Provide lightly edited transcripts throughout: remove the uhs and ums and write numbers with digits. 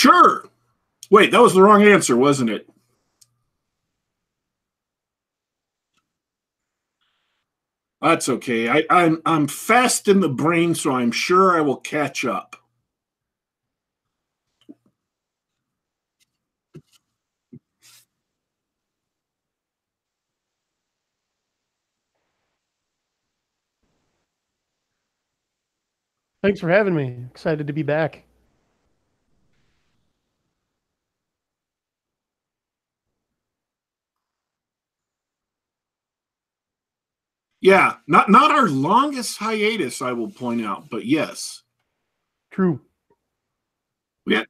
Sure. Wait, that was the wrong answer, wasn't it? That's okay. I'm fast in the brain, so I'm sure I will catch up. Thanks for having me. Excited to be back. Yeah, not our longest hiatus, I will point out, but yes. True. Yeah.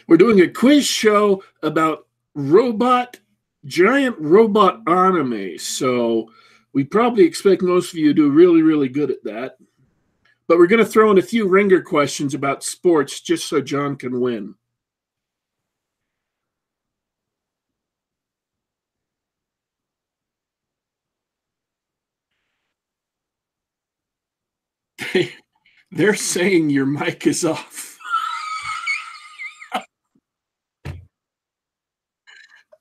We're doing a quiz show about giant robot anime. So we probably expect most of you to do really, really good at that. But we're going to throw in a few ringer questions about sports just so John can win. They're saying your mic is off.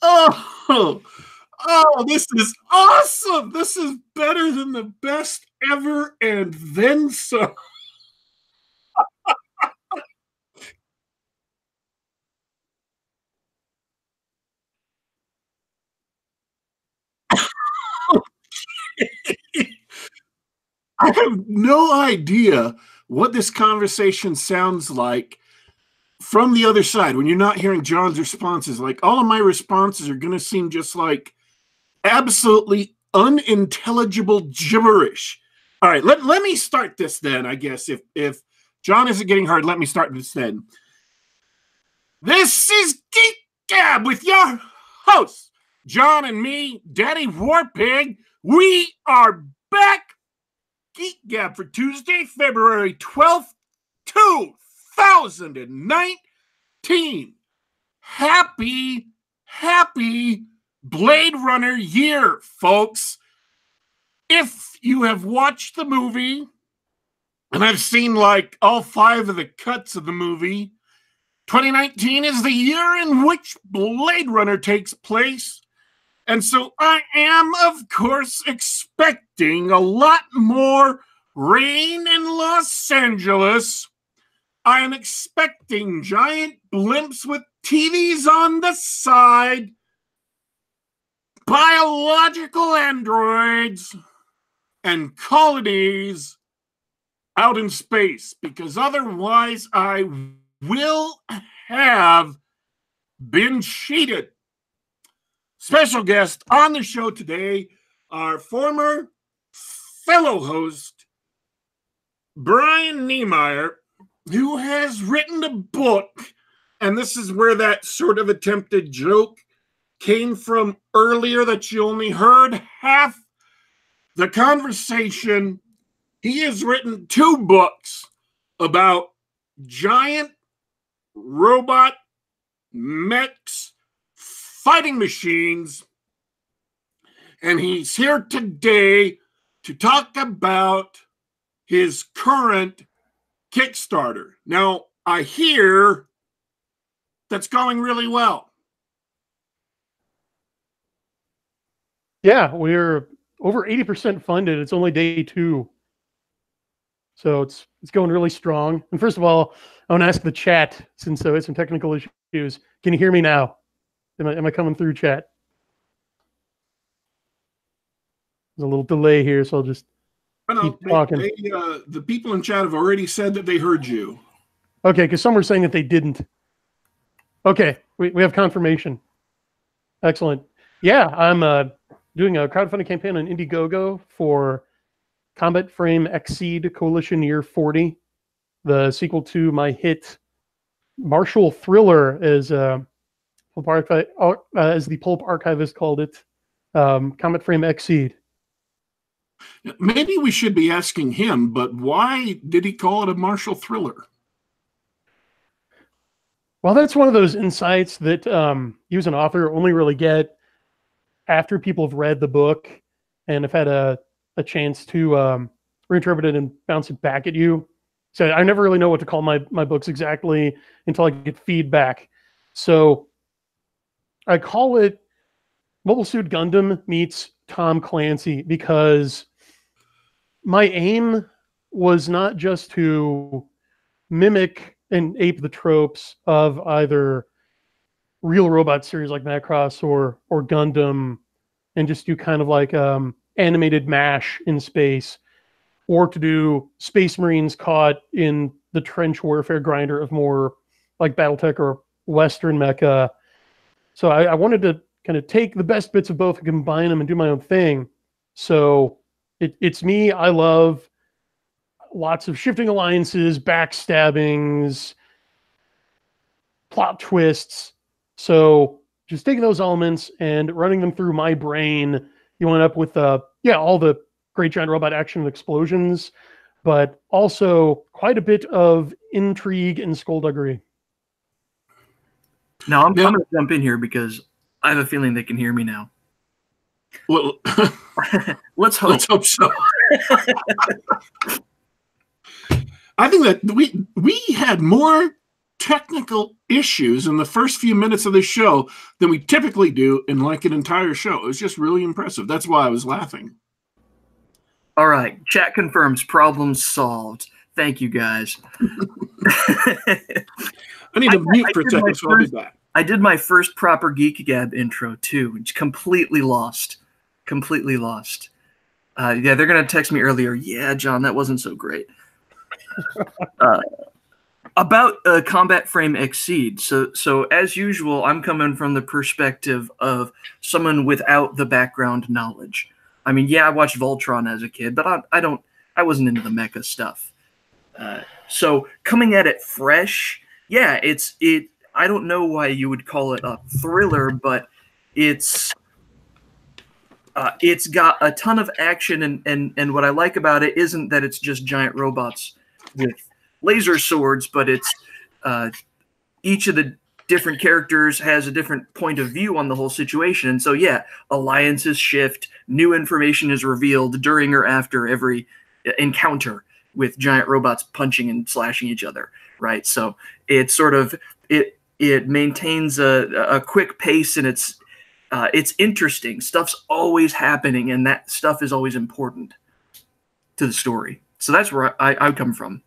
Oh, this is awesome. This is better than the best ever and then some. I have no idea what this conversation sounds like from the other side when you're not hearing John's responses. Like, all of my responses are going to seem just like absolutely unintelligible gibberish. All right, let me start this then, I guess. If John isn't getting hard, let me start this then. This is Geek Gab with your hosts, John and me, Daddy Warpig. We are back. Geek Gab for Tuesday, February 12th, 2019. Happy Blade Runner year, folks. If you have watched the movie, and I've seen like all 5 of the cuts of the movie, 2019 is the year in which Blade Runner takes place. And so I am, of course, expecting a lot more rain in Los Angeles. I am expecting giant blimps with TVs on the side, biological androids, and colonies out in space, because otherwise I will have been cheated. Special guest on the show today, our former fellow host, Brian Niemeier, who has written a book, and this is where that sort of attempted joke came from earlier that you only heard half the conversation. He has written 2 books about giant robot mechs, fighting machines, and he's here today to talk about his current Kickstarter. Now, I hear that's going really well. Yeah, we're over 80% funded. It's only day 2. So it's going really strong. And first of all, I want to ask the chat, since we had some technical issues. Can you hear me now? Am I coming through, chat? There's a little delay here, so I'll just keep talking. The people in chat have already said that they heard you. Okay, because some were saying that they didn't. Okay, we have confirmation. Excellent. Yeah, I'm doing a crowdfunding campaign on IndieGoGo for Combat Frame XSeed Coalition Year 40, the sequel to my hit martial thriller, as the Pulp Archivist called it, Combat Frame XSeed. Maybe we should be asking him, but why did he call it a martial thriller? Well, that's one of those insights that you as an author only really get after people have read the book. and I've had a chance to reinterpret it and bounce it back at you. So I never really know what to call my books exactly until I get feedback. So I call it Mobile Suit Gundam meets Tom Clancy, because my aim was not just to mimic and ape the tropes of either real robot series like Macross or Gundam, and just do kind of like animated MASH in space, or to do Space Marines caught in the trench warfare grinder of more like BattleTech or Western mecha. So I wanted to kind of take the best bits of both and combine them and do my own thing. So it's me. I love lots of shifting alliances, backstabbings, plot twists. So just taking those elements and running them through my brain, you end up with all the great giant robot action and explosions, but also quite a bit of intrigue and skullduggery. Now I'm going to jump in here because I have a feeling they can hear me now. Well, let's hope. Let's hope so. I think that we had more technical issues in the first few minutes of the show than we typically do in like an entire show. It was just really impressive. That's why I was laughing. All right. Chat confirms problem solved. Thank you, guys. I need to mute for a second, so I'll be back. I did my first proper Geek Gab intro, too. It's completely lost. Completely lost. Yeah, they're going to text me earlier. Yeah, John, that wasn't so great. About Combat Frame XSeed. So as usual, I'm coming from the perspective of someone without the background knowledge. I mean, yeah, I watched Voltron as a kid, but I wasn't into the mecha stuff. So coming at it fresh, yeah, I don't know why you would call it a thriller, but it's got a ton of action, and what I like about it isn't that it's just giant robots with laser swords, but it's each of the different characters has a different point of view on the whole situation. And so, yeah, alliances shift, new information is revealed during or after every encounter with giant robots punching and slashing each other, right? So it's sort of it maintains a quick pace, and it's interesting. Stuff's always happening, and that stuff is always important to the story. So that's where I come from.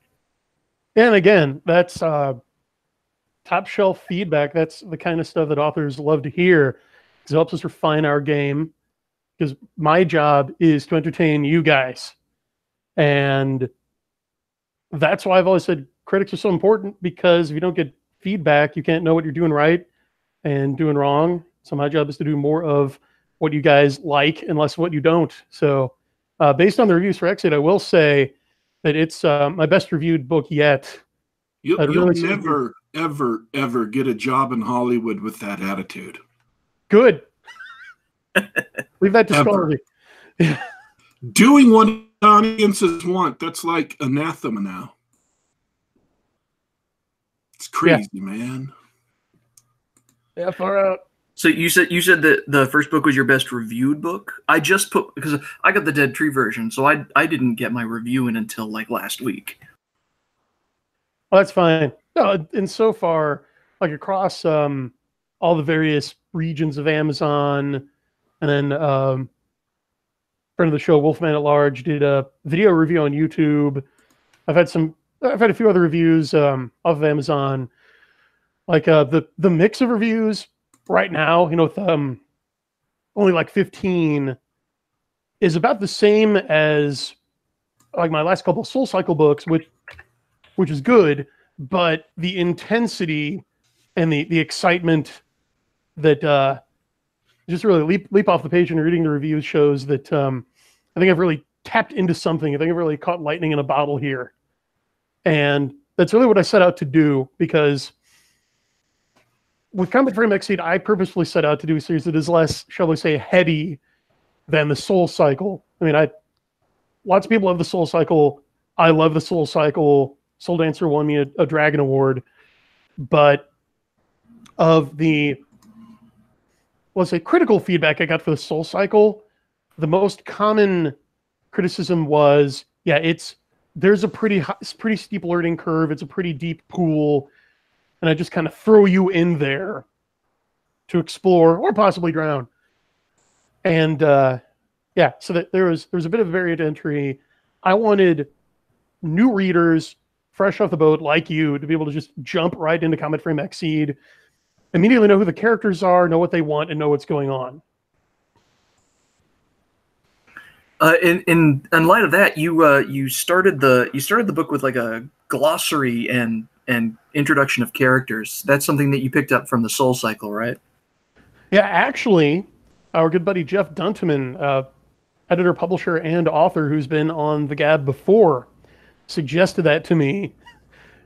And again, that's top shelf feedback. That's the kind of stuff that authors love to hear, because it helps us refine our game. Because my job is to entertain you guys. And that's why I've always said critics are so important, because if you don't get feedback, you can't know what you're doing right and doing wrong. So my job is to do more of what you guys like and less what you don't. So based on the reviews for XSeed, I will say that it's my best reviewed book yet. You'll never, ever, ever get a job in Hollywood with that attitude. Good. Leave that to Scully. Doing what audiences want, that's like anathema now. It's crazy, man. Yeah, far out. So you said that the first book was your best reviewed book? I just put, because I got the Dead Tree version, so I didn't get my review in until like last week. Well, that's fine. No, and so far, like across all the various regions of Amazon, and then friend of the show, Wolfman at Large, did a video review on YouTube. I've had a few other reviews off of Amazon. Like the mix of reviews right now, with only like 15, is about the same as like my last couple of Soul Cycle books, which is good, but the intensity and the excitement that just really leap off the page when you're reading the reviews shows that I think I've really tapped into something. I think I've really caught lightning in a bottle here. And that's really what I set out to do, because with Combat Frame XSeed, I purposefully set out to do a series that is less, shall we say, heady than the Soul Cycle. I mean, lots of people love the Soul Cycle. I love the Soul Cycle. Soul Dancer won me a Dragon Award. But of the, let's say, critical feedback I got for the Soul Cycle, the most common criticism was, yeah, there's a pretty steep learning curve. It's a pretty deep pool, and I just kind of throw you in there to explore or possibly drown. And yeah, so that there was a bit of varied entry. I wanted new readers, fresh off the boat like you, to be able to just jump right into Combat Frame XSeed, immediately know who the characters are, know what they want, and know what's going on. In light of that, you started the book with like a glossary and introduction of characters. That's something that you picked up from the Soul Cycle, right? Yeah, actually, our good buddy Jeff Dunteman, editor, publisher, and author who's been on the Gab before, suggested that to me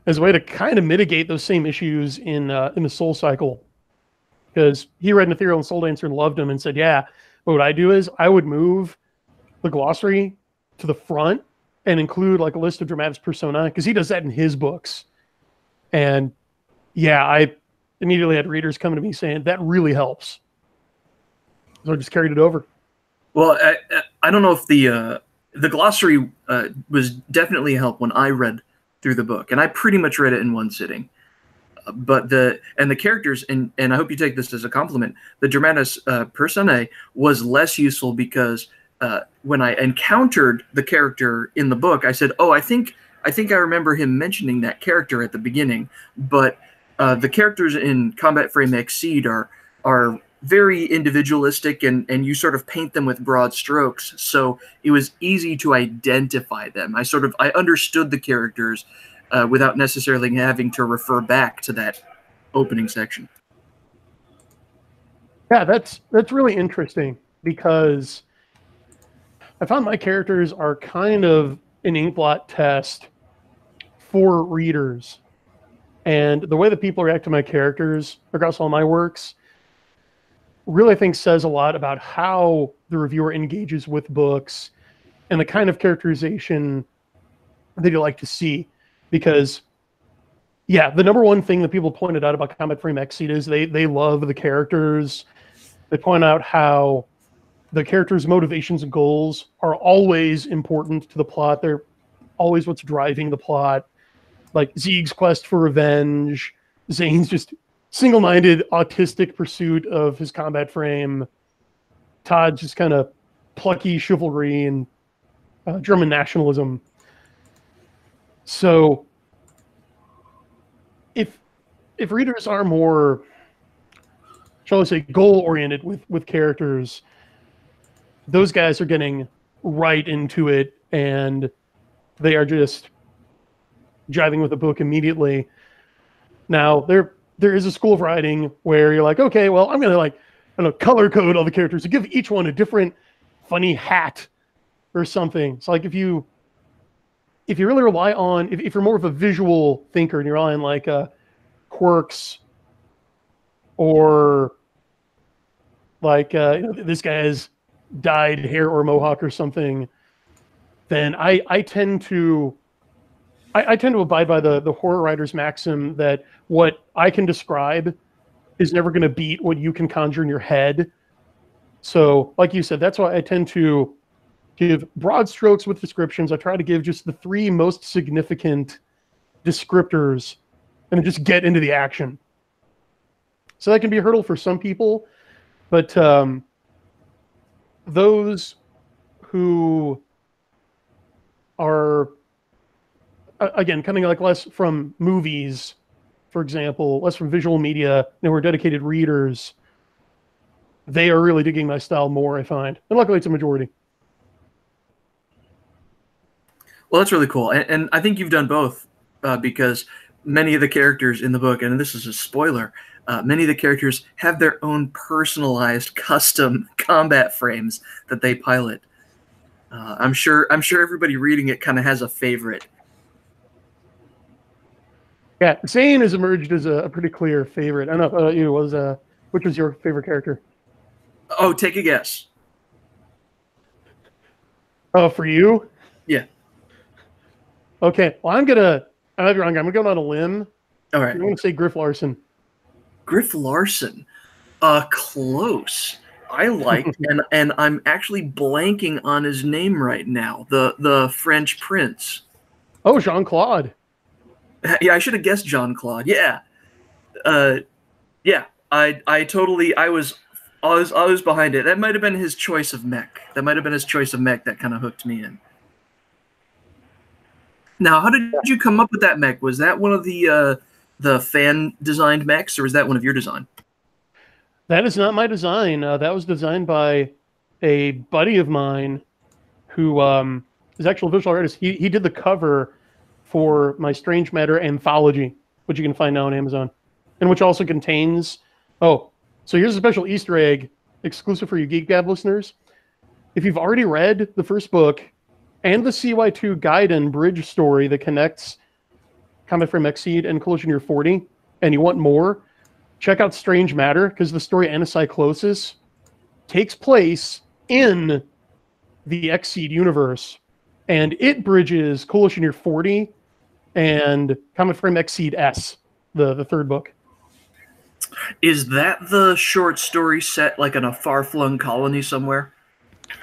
as a way to kind of mitigate those same issues in the Soul Cycle, because he read an Ethereal and Soul Dancer and loved them, and said, yeah, what I do is I would move the glossary to the front and include like a list of Dramatis Personae, because he does that in his books. And yeah, I immediately had readers coming to me saying that really helps. So I just carried it over. Well, I don't know if the glossary was definitely a help when I read through the book, and I pretty much read it in one sitting. But the characters, and I hope you take this as a compliment, the Dramatis Personae was less useful because when I encountered the character in the book, I said, "Oh, I think I remember him mentioning that character at the beginning." But the characters in Combat Frame XSeed are very individualistic, and you sort of paint them with broad strokes, so it was easy to identify them. I understood the characters without necessarily having to refer back to that opening section. Yeah, that's really interesting, because I found my characters are kind of an inkblot test for readers. And the way that people react to my characters across all my works really, I think, says a lot about how the reviewer engages with books and the kind of characterization that you like to see. Because, yeah, the number one thing that people pointed out about Combat Frame XSeed is they love the characters. They point out how the characters' motivations and goals are always important to the plot. They're always what's driving the plot. Like Zeeg's quest for revenge, Zane's just single-minded autistic pursuit of his combat frame, Todd's just kind of plucky chivalry and German nationalism. So if readers are more, shall I say, goal-oriented with characters, those guys are getting right into it, and they are just jiving with the book immediately. Now, there is a school of writing where you're like, okay, well, I'm going to, like, I don't know, color code all the characters to give each one a different funny hat or something. So, like, if you really rely on, if you're more of a visual thinker and you're relying on, like, quirks, or like, this guy has dyed hair or mohawk or something, then I tend to abide by the horror writer's maxim that what I can describe is never going to beat what you can conjure in your head. So, like you said, that's why I tend to give broad strokes with descriptions. I try to give just the 3 most significant descriptors and just get into the action. So that can be a hurdle for some people, but those who are, again, coming like less from movies, for example, less from visual media, and we're dedicated readers, they are really digging my style more, I find. And luckily it's a majority. Well, that's really cool. And I think you've done both because many of the characters in the book, and this is a spoiler, many of the characters have their own personalized custom combat frames that they pilot. I'm sure everybody reading it kind of has a favorite. Yeah, Zane has emerged as a pretty clear favorite. I don't know, which was your favorite character? Oh, take a guess. Oh, for you? Yeah. Okay, well, I might be wrong. I'm going on a limb. All right. I'm going to say Griff Larson. Griff Larson. Close. I liked, and I'm actually blanking on his name right now. The French prince. Oh, Jean-Claude. Yeah, I should have guessed Jean-Claude. Yeah, yeah. I was behind it. That might have been his choice of mech. That kind of hooked me in. Now, how did you come up with that mech? Was that one of the fan designed mechs, or was that one of your design? That is not my design. That was designed by a buddy of mine who is actually a visual artist. He did the cover for my Strange Matter anthology, which you can find now on Amazon, and which also contains... Oh, so here's a special Easter egg exclusive for you Geek Gab listeners. If you've already read the first book and the CY2 Gaiden bridge story that connects Combat Frame XSeed and Collision Year 40, and you want more, check out Strange Matter, because the story Anacyclosis takes place in the XSeed universe, and it bridges Coalition Year 40 and Combat Frame XSeed S, the third book. Is that the short story set like in a far-flung colony somewhere?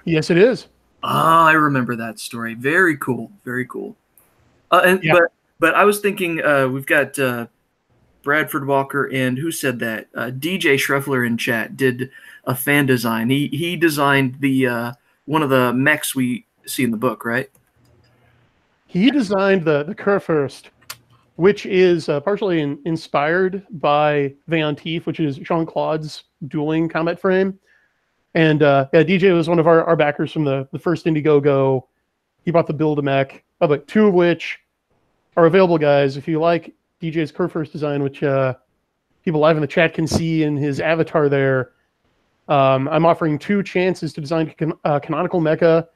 Yes, it is. Ah, I remember that story. Very cool. Very cool. Yeah. But I was thinking we've got Bradford Walker and who said that? DJ Schreffler in chat did a fan design. He designed the one of the mechs we see in the book, right? He designed the Kurfürst, which is partially inspired by Veillantif, which is Jean-Claude's dueling combat frame. And yeah, DJ was one of our backers from the first IndieGoGo. He bought the Build-A-Mech, but two of which are available, guys. If you like DJ's Kurfürst design, which people live in the chat can see in his avatar there, I'm offering 2 chances to design a canonical mecha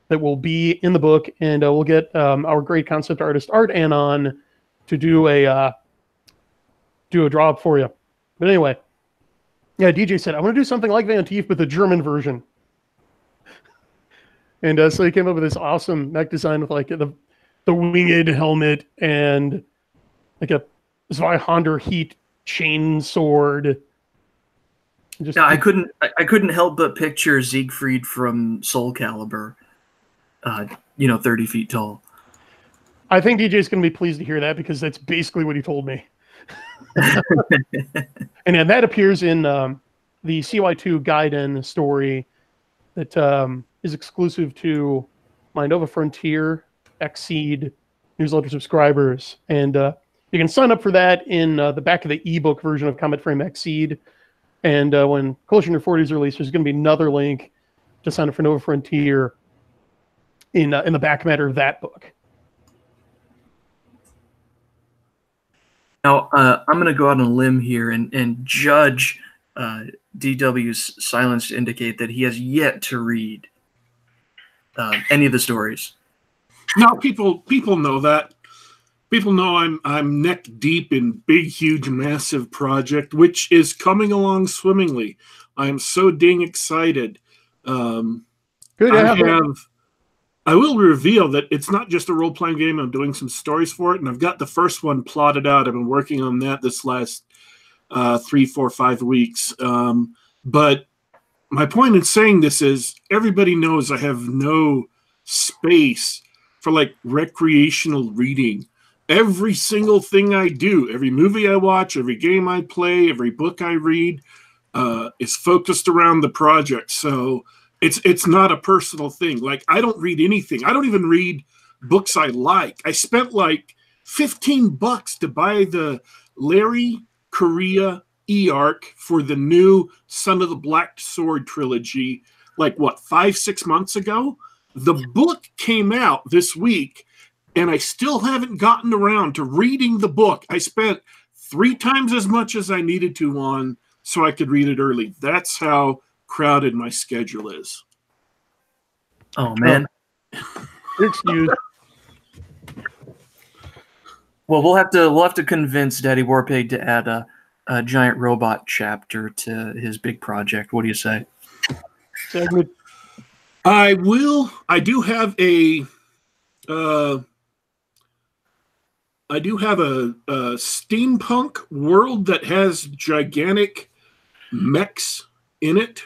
that will be in the book, and we'll get our great concept artist Art Anon to do a draw up for you. But anyway, yeah, DJ said, I want to do something like Veillantif, but the German version. And so he came up with this awesome mech design with like the winged helmet and like a Zweihander heat chain sword. Just, yeah, I couldn't help but picture Siegfried from Soul Calibur, 30 feet tall. I think DJ's going to be pleased to hear that, because that's basically what he told me. And then that appears in the CY2 Gaiden story that is exclusive to my Nova Frontier XSeed newsletter subscribers. And you can sign up for that in the back of the ebook version of Combat Frame XSeed. And when Collision Year 40 is released, there's going to be another link to sign up for Nova Frontier in the back matter of that book. Now, I'm going to go out on a limb here and judge DW's silence to indicate that he has yet to read any of the stories. No, people know that. People know I'm neck deep in big, huge, massive project, which is coming along swimmingly. I am so dang excited. Good. I will reveal that it's not just a role-playing game. I'm doing some stories for it, and I've got the first one plotted out. I've been working on that this last 3, 4, 5 weeks. But my point in saying this is everybody knows I have no space for like recreational reading. Every single thing I do, every movie I watch, every game I play, every book I read is focused around the project. So it's not a personal thing. Like, I don't read anything. I don't even read books I like. I spent like $15 to buy the Larry Correa E-Arc for the new Son of the Black Sword trilogy, like, 5-6 months ago? The book came out this week, and I still haven't gotten around to reading the book. I spent 3 times as much as I needed to on so I could read it early. That's how crowded my schedule is. Oh, man. Excuse. Well, we'll have to convince Daddy Warpig to add a giant robot chapter to his big project. What do you say? I will. I do have a steampunk world that has gigantic mechs in it.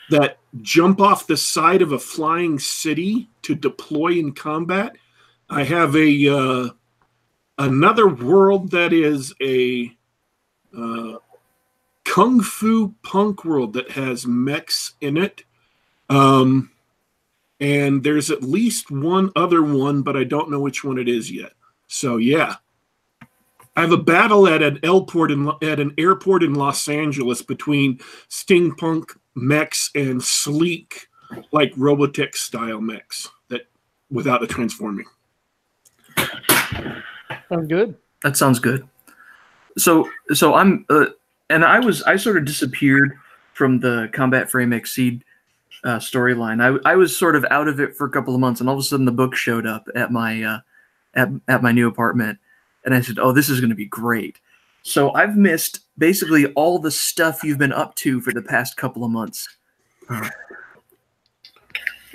that jump off the side of a flying city to deploy in combat. I have another world that is a kung fu punk world that has mechs in it. And there's at least one other one, but I don't know which one it is yet. So yeah, I have a battle at an airport in Los Angeles between steampunk mechs and sleek, like Robotech style mechs that without the transforming. Sounds good. That sounds good. So I'm and I sort of disappeared from the Combat Frame XSeed storyline. I was sort of out of it for a couple of months, and all of a sudden the book showed up at my at my new apartment, and I said, "Oh, this is going to be great." So I've missed basically all the stuff you've been up to for the past couple of months.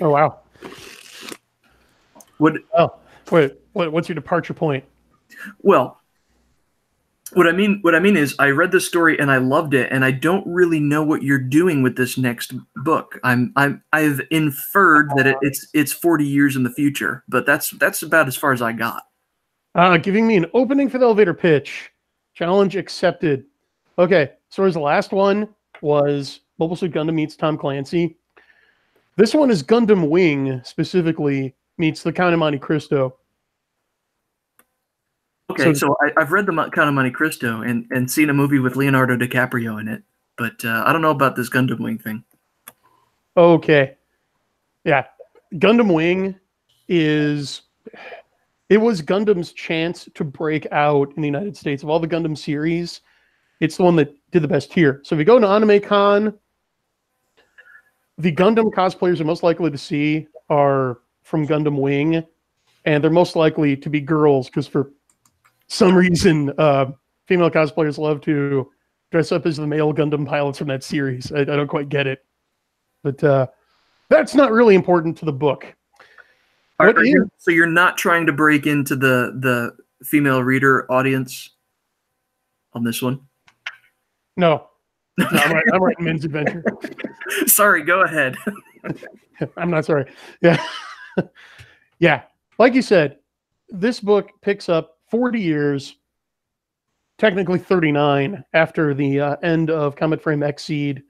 Oh wow! What's your departure point? Well, what I mean is I read the story and I loved it, and I don't really know what you're doing with this next book. I've inferred that it's 40 years in the future, but that's about as far as I got. Giving me an opening for the elevator pitch. Challenge accepted. Okay, so as the last one was Mobile Suit Gundam meets Tom Clancy. This one is Gundam Wing specifically meets the Count of Monte Cristo. Okay, so I've read the Count of Monte Cristo and seen a movie with Leonardo DiCaprio in it, but I don't know about this Gundam Wing thing. Okay. Yeah. Gundam Wing it was Gundam's chance to break out in the United States. Of all the Gundam series, it's the one that did the best here. So if you go to Anime Con, the Gundam cosplayers you're most likely to see are from Gundam Wing, and they're most likely to be girls because for some reason, female cosplayers love to dress up as the male Gundam pilots from that series. I don't quite get it. But that's not really important to the book. So you're not trying to break into the female reader audience on this one? No. I'm writing men's adventure. Sorry, go ahead. I'm not sorry. Yeah. Yeah. Like you said, this book picks up 40 years, technically 39, after the end of Combat Frame XSeed.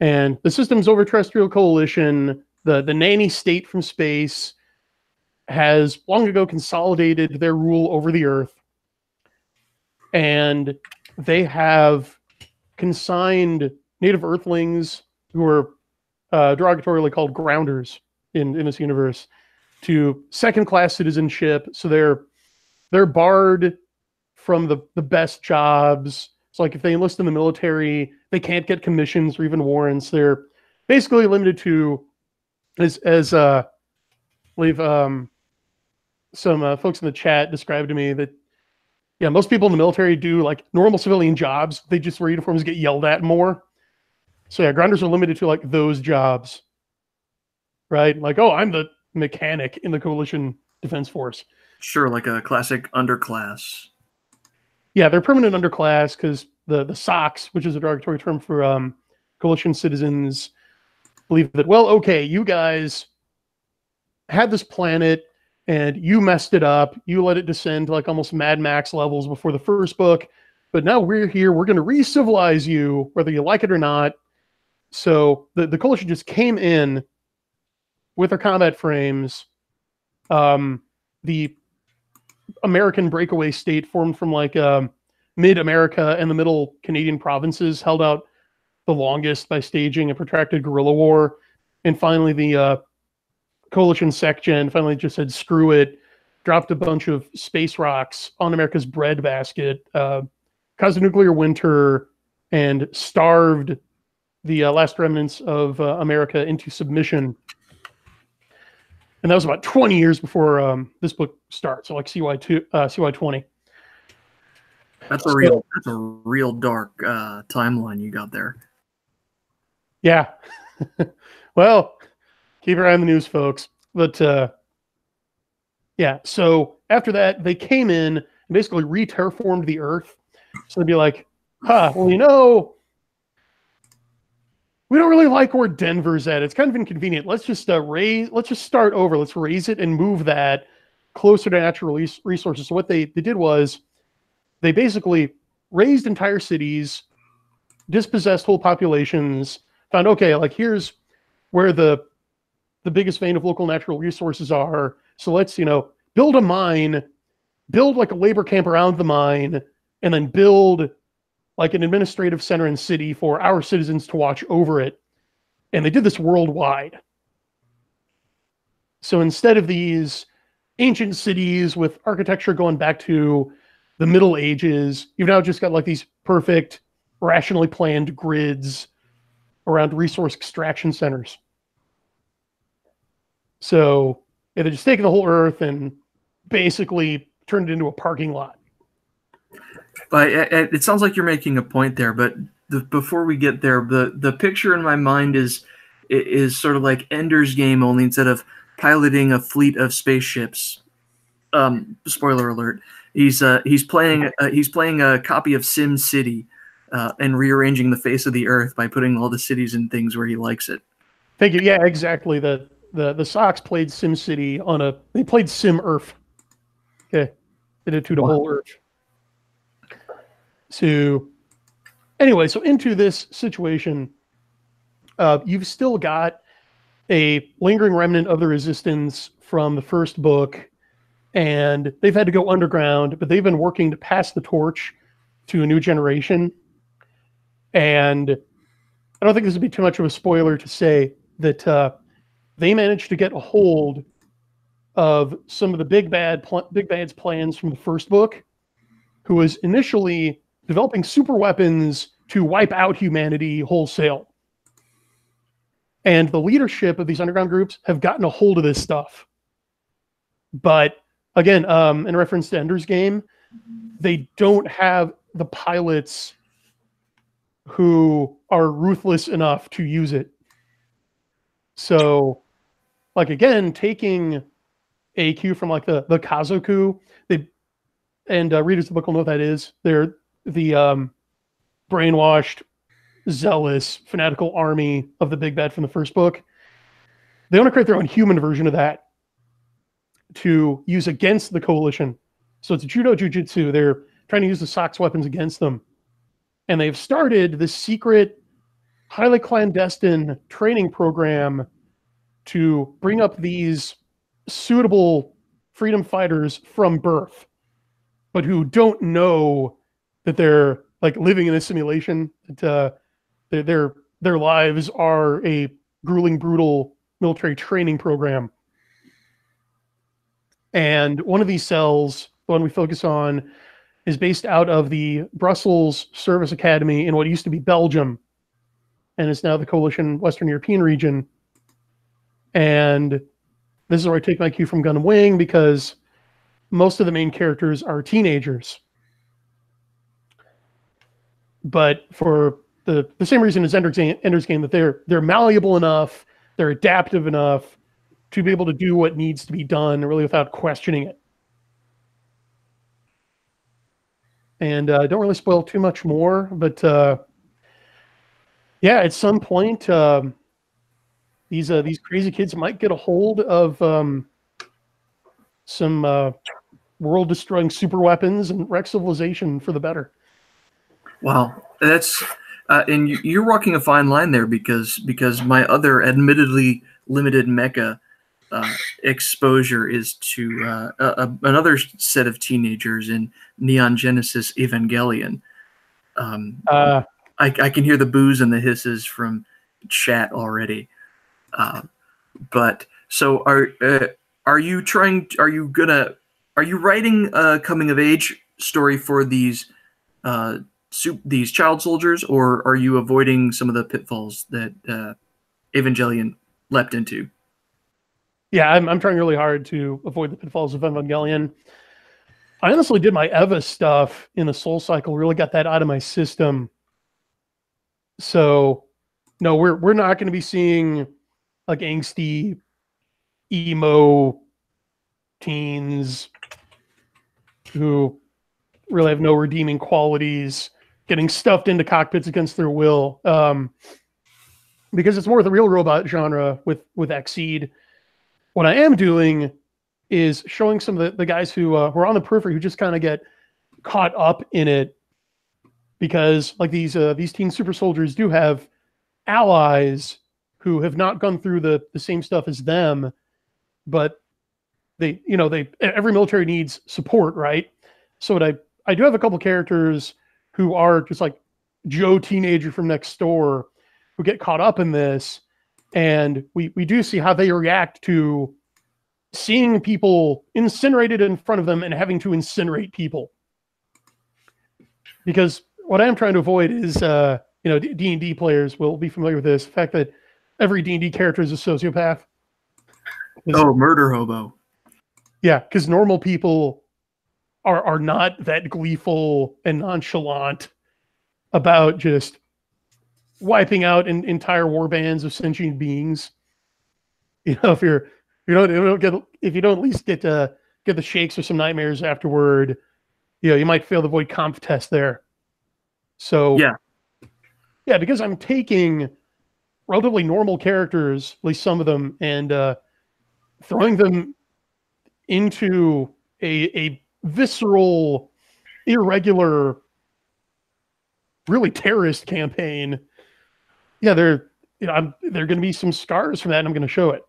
And the system's over-terrestrial coalition, the nanny state from space, has long ago consolidated their rule over the Earth. And they have consigned native Earthlings, who are derogatorily called grounders in this universe, to second-class citizenship. So they're barred from the best jobs. So like if they enlist in the military, they can't get commissions or even warrants. They're basically limited to, as I believe some folks in the chat described to me that, yeah, most people in the military do like normal civilian jobs. They just wear uniforms, get yelled at more. So yeah, grounders are limited to like those jobs, right? Like, oh, I'm the mechanic in the Coalition Defense Force. Sure, like a classic underclass. Yeah, they're permanent underclass because the SOCs, which is a derogatory term for Coalition citizens, believe that, well, okay, you guys had this planet and you messed it up. You let it descend to like almost Mad Max levels before the first book. But now we're here. We're going to re-civilize you, whether you like it or not. So the Coalition just came in with their combat frames. The American breakaway state formed from like mid-America and the middle Canadian provinces held out the longest by staging a protracted guerrilla war. And finally, the Coalition SecGen finally just said, screw it, dropped a bunch of space rocks on America's breadbasket, caused a nuclear winter, and starved the last remnants of America into submission. And that was about 20 years before this book starts, so like CY20. That's a real dark timeline you got there. Yeah. Well, keep your eye on the news, folks. But yeah, so after that, they came in and basically re-terraformed the Earth. So they'd be like, well, we don't really like where Denver's at. It's kind of inconvenient. Let's just let's just start over. Let's raise it and move that closer to natural resources. So what they did was they basically raised entire cities, dispossessed whole populations, found, okay, like here's where the biggest vein of local natural resources are. So let's, build a mine, build like a labor camp around the mine, and then build like an administrative center and city for our citizens to watch over it. And they did this worldwide. So instead of these ancient cities with architecture going back to the Middle Ages, you've now just got like these perfect, rationally planned grids around resource extraction centers. So they're just taking the whole Earth and basically turned it into a parking lot. But it sounds like you're making a point there. But before we get there, the picture in my mind is sort of like Ender's Game, only instead of piloting a fleet of spaceships. Spoiler alert: he's playing a copy of Sim City and rearranging the face of the Earth by putting all the cities and things where he likes it. Thank you. Yeah, exactly. The Sox played Sim City they played Sim Earth. Okay, they did to the whole Earth. So anyway, so into this situation, you've still got a lingering remnant of the resistance from the first book, and they've had to go underground, but they've been working to pass the torch to a new generation. And I don't think this would be too much of a spoiler to say that they managed to get a hold of some of the Big Bad's plans from the first book, who was initially developing super weapons to wipe out humanity wholesale. And the leadership of these underground groups have gotten a hold of this stuff. But again, in reference to Ender's Game, they don't have the pilots who are ruthless enough to use it. So, like, again, taking a cue from like the Kazoku, readers of the book will know what that is. They're the brainwashed, zealous, fanatical army of the Big Bad from the first book. They want to create their own human version of that to use against the coalition. So it's judo jujitsu. They're trying to use the Sox weapons against them. And they've started this secret, highly clandestine training program to bring up these suitable freedom fighters from birth, but who don't know that they're like living in a simulation, that their lives are a grueling, brutal military training program. And one of these cells, the one we focus on, is based out of the Brussels Service Academy in what used to be Belgium, and it's now the Coalition Western European region. And this is where I take my cue from Gundam Wing, because most of the main characters are teenagers. But for the same reason as Ender's Game, that they're malleable enough, they're adaptive enough to be able to do what needs to be done, really without questioning it. And I don't really spoil too much more, but yeah, at some point, these crazy kids might get a hold of some world-destroying super weapons and wreck civilization for the better. Wow, that's and you're walking a fine line there, because my other admittedly limited mecha exposure is to another set of teenagers in Neon Genesis Evangelion. I can hear the boos and the hisses from chat already. But so are you writing a coming of age story for these child soldiers, or are you avoiding some of the pitfalls that Evangelion leapt into? Yeah, I'm trying really hard to avoid the pitfalls of Evangelion. I honestly did my Eva stuff in the Soul Cycle, really got that out of my system. So, no, we're not going to be seeing like angsty, emo teens who really have no redeeming qualities getting stuffed into cockpits against their will. because it's more of the real robot genre with XSeed. What I am doing is showing some of the guys who are on the periphery, who just kind of get caught up in it, because like these teen super soldiers do have allies who have not gone through the same stuff as them, but every military needs support, right? So I do have a couple characters who are just like Joe teenager from next door who get caught up in this, and we do see how they react to seeing people incinerated in front of them and having to incinerate people. Because what I am trying to avoid is, D&D players will be familiar with this, the fact that every D&D character is a sociopath. Oh, murder hobo. Yeah, because normal people are not that gleeful and nonchalant about just wiping out entire war bands of sentient beings. If you don't at least get the shakes or some nightmares afterward, you might fail the void comp test there. So yeah, because I'm taking relatively normal characters, at least some of them, and throwing them into a visceral, irregular, really terrorist campaign. Yeah, there are going to be some scars from that, and I'm going to show it.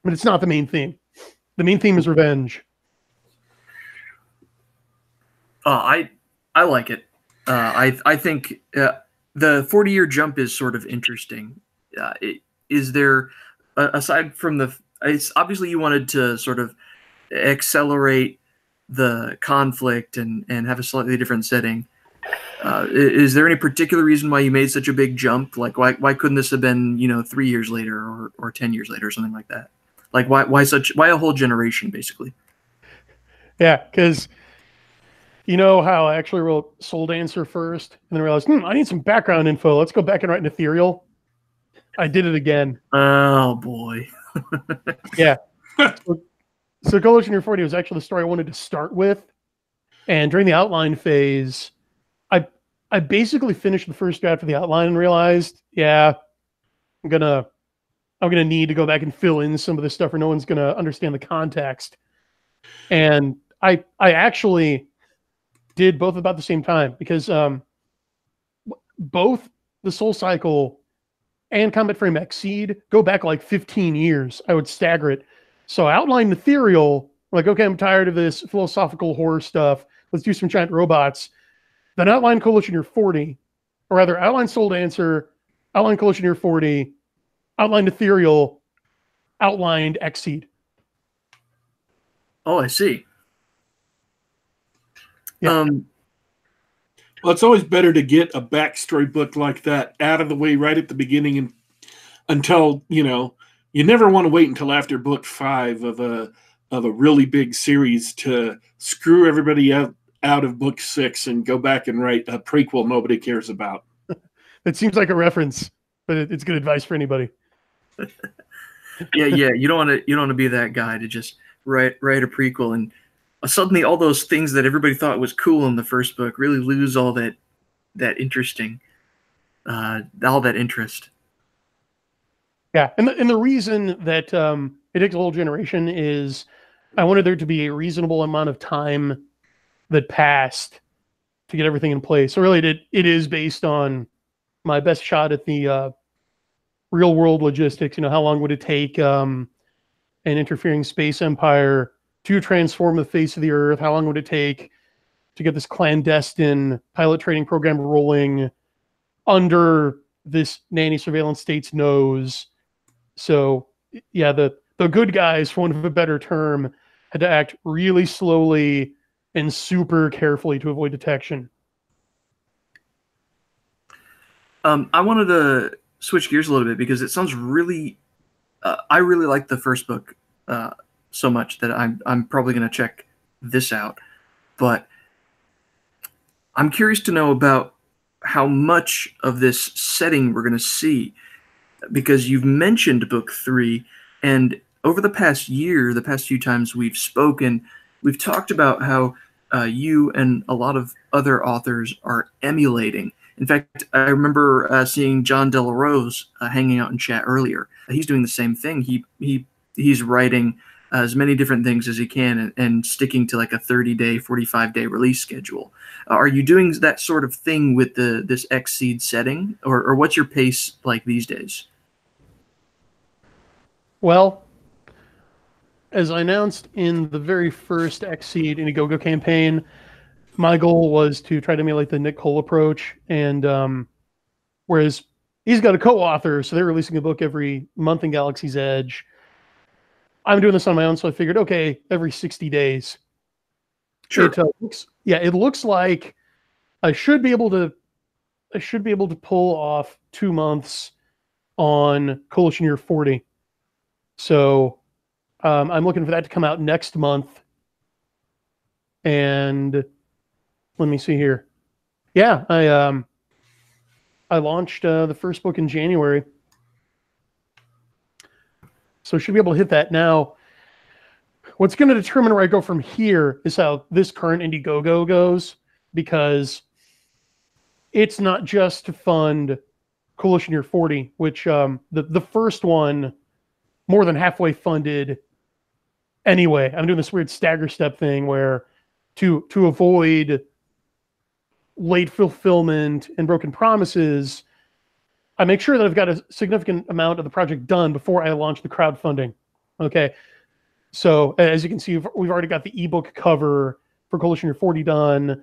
But it's not the main theme. The main theme is revenge. I like it. I think the 40-year jump is sort of interesting. Is there, aside from it's obviously you wanted to sort of accelerate the conflict and have a slightly different setting. Is there any particular reason why you made such a big jump? Like why couldn't this have been 3 years later or 10 years later or something like that? Like why a whole generation basically? Yeah, because you know how I actually wrote Soul Dancer first, and then realized I need some background info. Let's go back and write an ethereal. I did it again. Oh boy. Yeah. So Go Engineer 40 was actually the story I wanted to start with, and during the outline phase, I basically finished the first draft of the outline and realized, I'm gonna need to go back and fill in some of this stuff, or no one's gonna understand the context. And I actually did both about the same time, because both the Soul Cycle and Combat Frame XSeed go back like 15 years. I would stagger it. So I outlined Ethereal, like, okay, I'm tired of this philosophical horror stuff. Let's do some giant robots. Then outline Coalition Year 40, or rather outline Soul Dancer, outline Coalition Year 40, outlined Ethereal, outlined XSeed. Oh, I see. Yeah. Well, it's always better to get a backstory book like that out of the way right at the beginning, and until you never want to wait until after book 5 of a really big series to screw everybody out of book 6 and go back and write a prequel nobody cares about. It seems like a reference, but it's good advice for anybody. Yeah. You don't want to be that guy to just write a prequel and suddenly all those things that everybody thought was cool in the first book really lose all that interesting, all that interest. Yeah, and the reason that it takes a whole generation is I wanted there to be a reasonable amount of time that passed to get everything in place. So really, it is based on my best shot at the real world logistics. How long would it take an interfering space empire to transform the face of the Earth? How long would it take to get this clandestine pilot training program rolling under this nanny surveillance state's nose? So, yeah, the good guys, for want of a better term, had to act really slowly and super carefully to avoid detection. I wanted to switch gears a little bit because it sounds really. I really like the first book so much that I'm probably going to check this out, but I'm curious to know about how much of this setting we're going to see, because you've mentioned book 3, and over the past year, the past few times we've spoken, we've talked about how you and a lot of other authors are emulating In fact, I remember seeing John De La Rose hanging out in chat earlier. He's doing the same thing. He's writing as many different things as he can and sticking to like a 30-day, 45-day release schedule. Are you doing that sort of thing with this XSeed setting, or what's your pace like these days? Well, as I announced in the very first XSeed IndieGoGo campaign, my goal was to try to emulate the Nick Cole approach. And whereas he's got a co-author, so they're releasing a book every month in Galaxy's Edge, I'm doing this on my own, so I figured, okay, every 60 days. Sure. It looks like I should be able to pull off 2 months on Coalition Year 40. So I'm looking for that to come out next month. And let me see here. Yeah, I launched the first book in January. So should be able to hit that now. What's going to determine where I go from here is how this current IndieGoGo goes, because it's not just to fund Coalition Year 40, which the first one more than halfway funded anyway. I'm doing this weird stagger step thing where to avoid late fulfillment and broken promises, I make sure that I've got a significant amount of the project done before I launch the crowdfunding. Okay. So as you can see, we've already got the ebook cover for Coalition Year 40 done.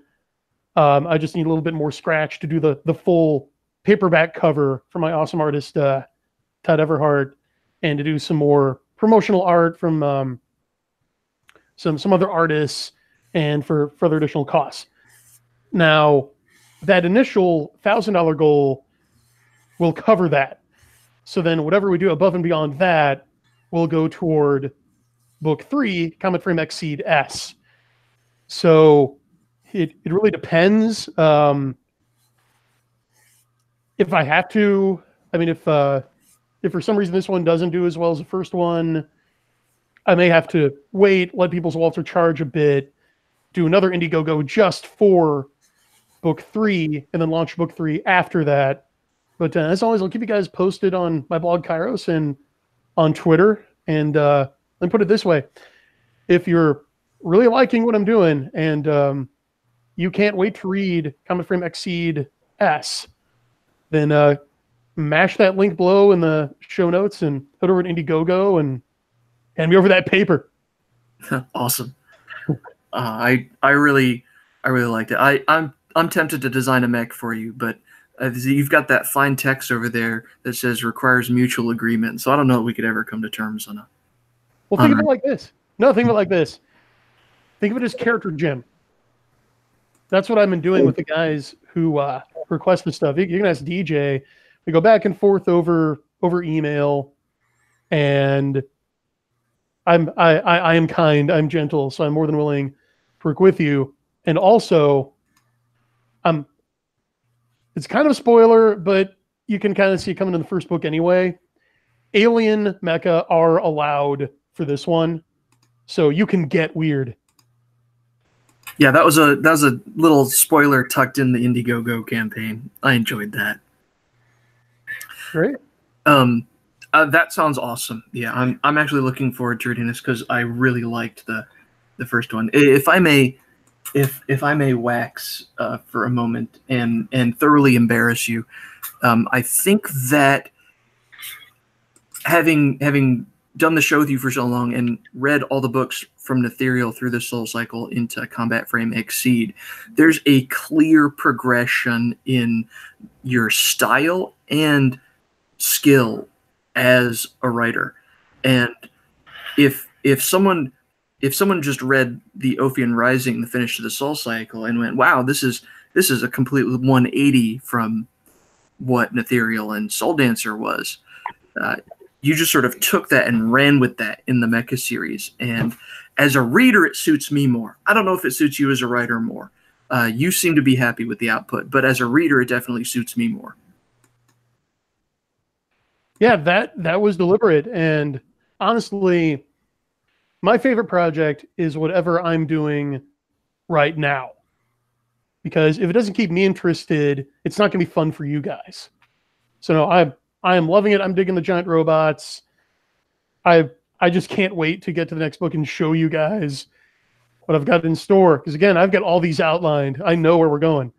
I just need a little bit more scratch to do the full paperback cover for my awesome artist, Todd Everhart, and to do some more promotional art from some other artists and for further additional costs. Now, that initial $1,000 goal will cover that. So then whatever we do above and beyond that will go toward book 3, Combat Frame XSeed S. So it really depends. If I have to, I mean, if for some reason this one doesn't do as well as the first one, I may have to wait, let People's Walter charge a bit, do another IndieGoGo just for book 3, and then launch book 3 after that. But as always, I'll keep you guys posted on my blog Kairos and on Twitter. And let me put it this way. If you're really liking what I'm doing and you can't wait to read Combat Frame XSeed S, then mash that link below in the show notes and head over to IndieGoGo and hand me over that paper. Awesome. I really liked it. I'm tempted to design a mech for you, but you've got that fine text over there that says requires mutual agreement. So I don't know if we could ever come to terms on a. Well, think of it like this. No, think of it like this. Think of it as character gem. That's what I've been doing with the guys who request the stuff. You can ask DJ. We go back and forth over email, and I am kind. I'm gentle, so I'm more than willing to work with you. And also, it's kind of a spoiler, but you can kind of see it coming in the first book anyway. Alien mecha are allowed for this one, so you can get weird. Yeah, that was a little spoiler tucked in the IndieGoGo campaign. I enjoyed that. Great. That sounds awesome. Yeah, I'm actually looking forward to reading this because I really liked the first one. If I may wax for a moment and thoroughly embarrass you, I think that having done the show with you for so long and read all the books from Ethereal through the Soul Cycle into Combat Frame XSeed, there's a clear progression in your style and skill as a writer. And if someone just read the Ophion Rising, the finish to the Soul Cycle, and went, wow, this is a complete 180 from what Ethereal and Soul Dancer was, you just sort of took that and ran with that in the Mecha series. And as a reader, it suits me more. I don't know if it suits you as a writer more. You seem to be happy with the output, but as a reader, it definitely suits me more. Yeah, that was deliberate. And honestly, my favorite project is whatever I'm doing right now. because if it doesn't keep me interested, it's not going to be fun for you guys. So no, I am loving it. I'm digging the giant robots. I just can't wait to get to the next book and show you guys what I've got in store. Because again, I've got all these outlined. I know where we're going.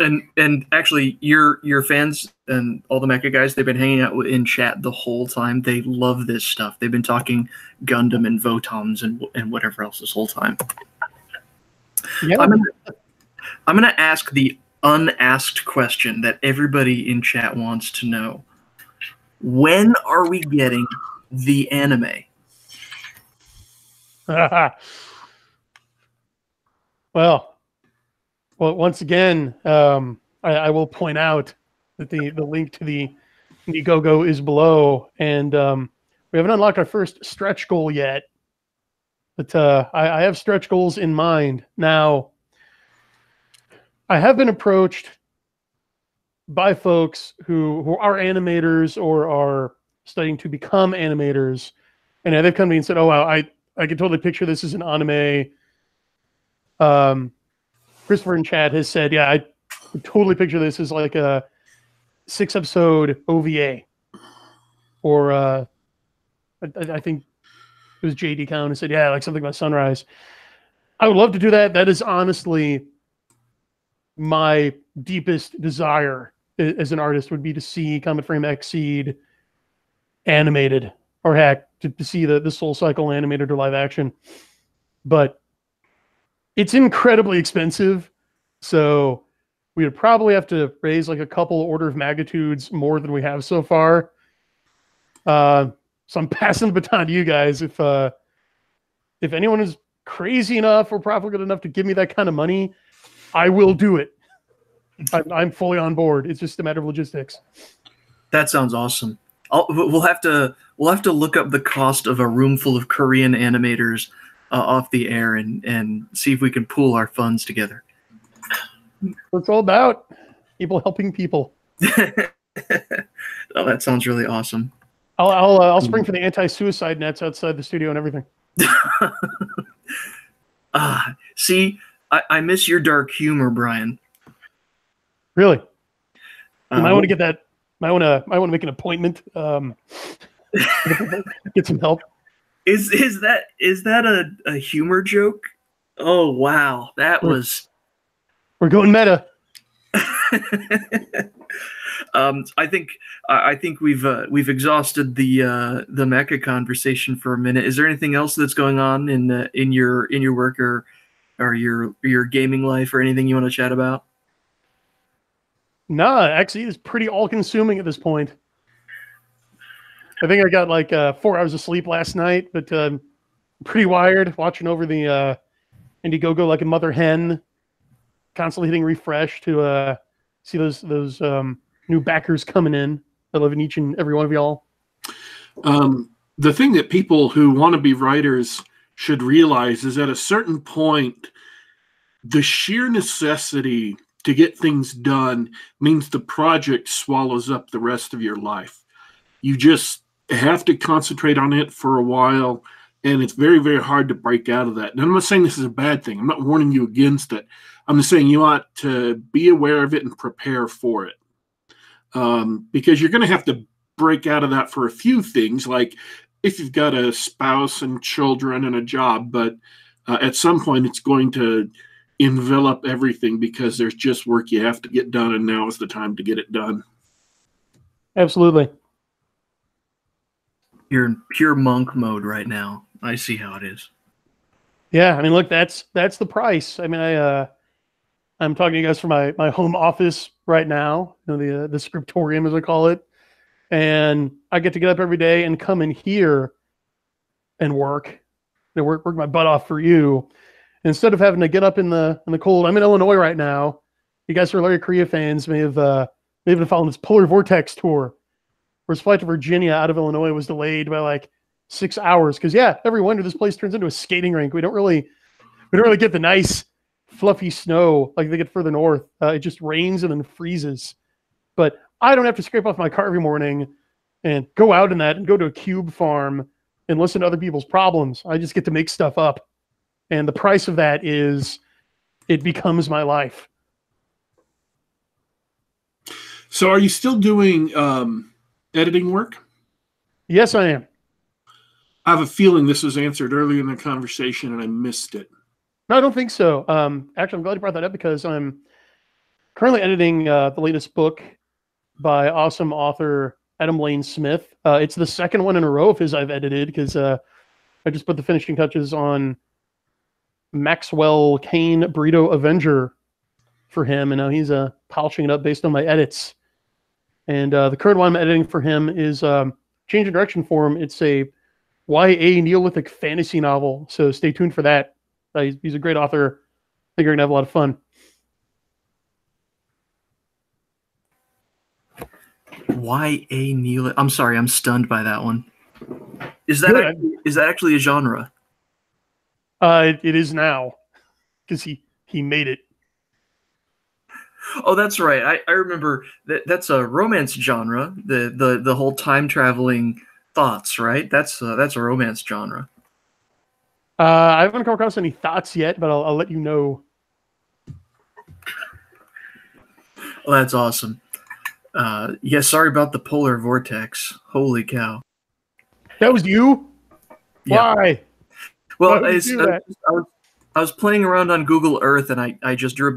And actually, your fans and all the Mecha guys, they've been hanging out in chat the whole time. They love this stuff. They've been talking Gundam and Votons and whatever else this whole time. Yeah. I'm gonna ask the unasked question that everybody in chat wants to know. When are we getting the anime? Well, once again, I will point out that the link to the IndieGoGo is below, and we haven't unlocked our first stretch goal yet, but I have stretch goals in mind. Now, I have been approached by folks who are animators or are studying to become animators, and they've come to me and said, "Oh wow, I can totally picture this as an anime." Christopher in chat has said, "Yeah, I could totally picture this as like a 6-episode OVA," or I think it was JD Cowan who said, "Yeah, like something about Sunrise." I would love to do that. That is honestly my deepest desire as an artist, would be to see Combat Frame XSeed animated, or heck, to see the Soul Cycle animated or live action. But it's incredibly expensive, so we would probably have to raise like a couple order of magnitudes more than we have so far. So I'm passing the baton to you guys. If anyone is crazy enough or profligate enough to give me that kind of money, I will do it. I'm fully on board. It's just a matter of logistics. That sounds awesome. We'll have to look up the cost of a room full of Korean animators off the air and see if we can pool our funds together. It's all about people helping people. Oh, that sounds really awesome. I'll spring for the anti-suicide nets outside the studio and everything. See, I miss your dark humor, Brian. Really? You might want to get that. Might want to make an appointment. Get some help. Is that a humor joke? Oh wow, that was. We're going meta. I think we've exhausted the mecha conversation for a minute. Is there anything else that's going on in your work or your gaming life, or anything you want to chat about? Nah, actually, it's pretty all-consuming at this point. I think I got like 4 hours of sleep last night, but pretty wired, watching over the IndieGoGo like a mother hen, constantly hitting refresh to see those new backers coming in. I love each and every one of y'all. The thing that people who want to be writers should realize is at a certain point, the sheer necessity to get things done means the project swallows up the rest of your life. You just have to concentrate on it for a while, and it's very, very hard to break out of that. And I'm not saying this is a bad thing. I'm not warning you against it. I'm just saying you ought to be aware of it and prepare for it. Because you're going to have to break out of that for a few things, like if you've got a spouse and children and a job, but at some point it's going to envelop everything because there's just work you have to get done, and now is the time to get it done. Absolutely. You're in pure monk mode right now. I see how it is. Yeah, I mean, look, that's the price. I mean, I'm talking to you guys from my home office right now, you know, the scriptorium as I call it, and I get to get up every day and come in here and work my butt off for you, instead of having to get up in the cold. I'm in Illinois right now. You guys who are Larry Korea fans may have been following this Polar Vortex tour, where his flight to Virginia out of Illinois was delayed by like 6 hours. Because yeah, every winter this place turns into a skating rink. We don't really get the nice fluffy snow like they get further north. It just rains and then freezes. But I don't have to scrape off my car every morning and go out in that and go to a cube farm and listen to other people's problems. I just get to make stuff up. And the price of that is it becomes my life. So are you still doing editing work? Yes, I am. I have a feeling this was answered earlier in the conversation and I missed it. No, I don't think so. Actually, I'm glad you brought that up because I'm currently editing the latest book by awesome author Adam Lane Smith. It's the second one in a row of his I've edited because I just put the finishing touches on Maxwell Kane Burrito Avenger for him, and now he's polishing it up based on my edits. And the current one I'm editing for him is Change of Direction for him. It's a YA Neolithic fantasy novel, so stay tuned for that. He's a great author. I think you're going to have a lot of fun. YA Neolithic. I'm sorry, I'm stunned by that one. Is that actually a genre? It is now, because he made it. Oh, that's right. I remember that's a romance genre. The whole time traveling thoughts, right? That's a romance genre. I haven't come across any thoughts yet, but I'll let you know. Well, that's awesome. Yeah, sorry about the polar vortex. Holy cow. That was you? Yeah. Why? Well, I was playing around on Google Earth, and I just drew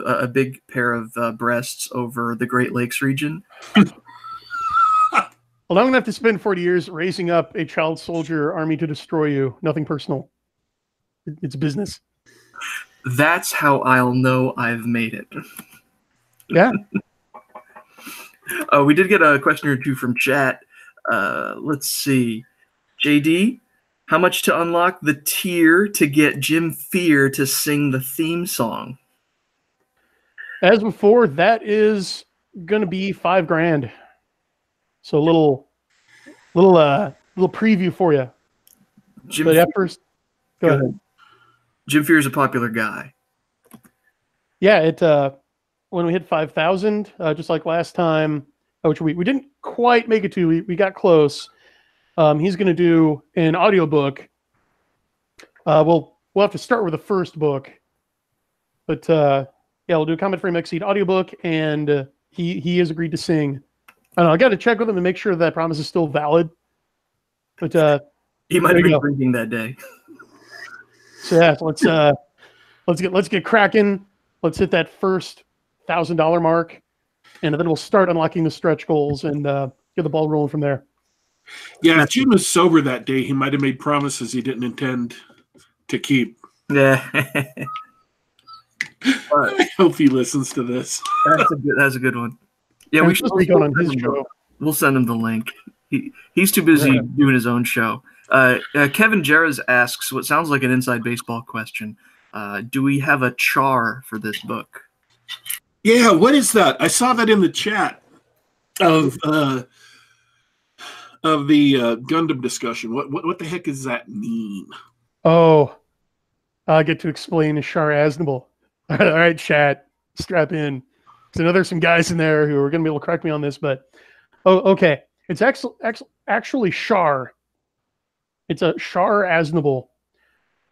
a big pair of breasts over the Great Lakes region. Well, I'm going to have to spend 40 years raising up a child soldier army to destroy you. Nothing personal. It's business. That's how I'll know I've made it. Yeah. We did get a question or two from chat. Let's see. JD, how much to unlock the tier to get Jim Fear to sing the theme song? As before, that is going to be $5,000. So a little preview for you. But at first, go ahead. Jim Fear is a popular guy. Yeah, when we hit 5,000, just like last time, which we didn't quite make it to, we got close. He's going to do an audiobook. We'll have to start with the first book, but yeah, we'll do a Combat Frame XSeed audiobook, and he has agreed to sing. I don't know. I got to check with him and make sure that promise is still valid. But he might have been drinking that day. So yeah, let's get cracking. Let's hit that first $1,000 mark, and then we'll start unlocking the stretch goals and get the ball rolling from there. Yeah, if Jim was sober that day, he might have made promises he didn't intend to keep. Yeah. I hope he listens to this. That's a good one. Yeah, we should be going on his show. We'll send him the link. He's too busy doing his own show. Kevin Jarrahs asks what sounds like an inside baseball question. Do we have a char for this book? Yeah, what is that? I saw that in the chat of the Gundam discussion. What the heck does that mean? Oh, I get to explain a char aznable. All right, chat, strap in. So I know there's some guys in there who are going to be able to correct me on this, but okay. It's actually Char. It's a Char Aznable,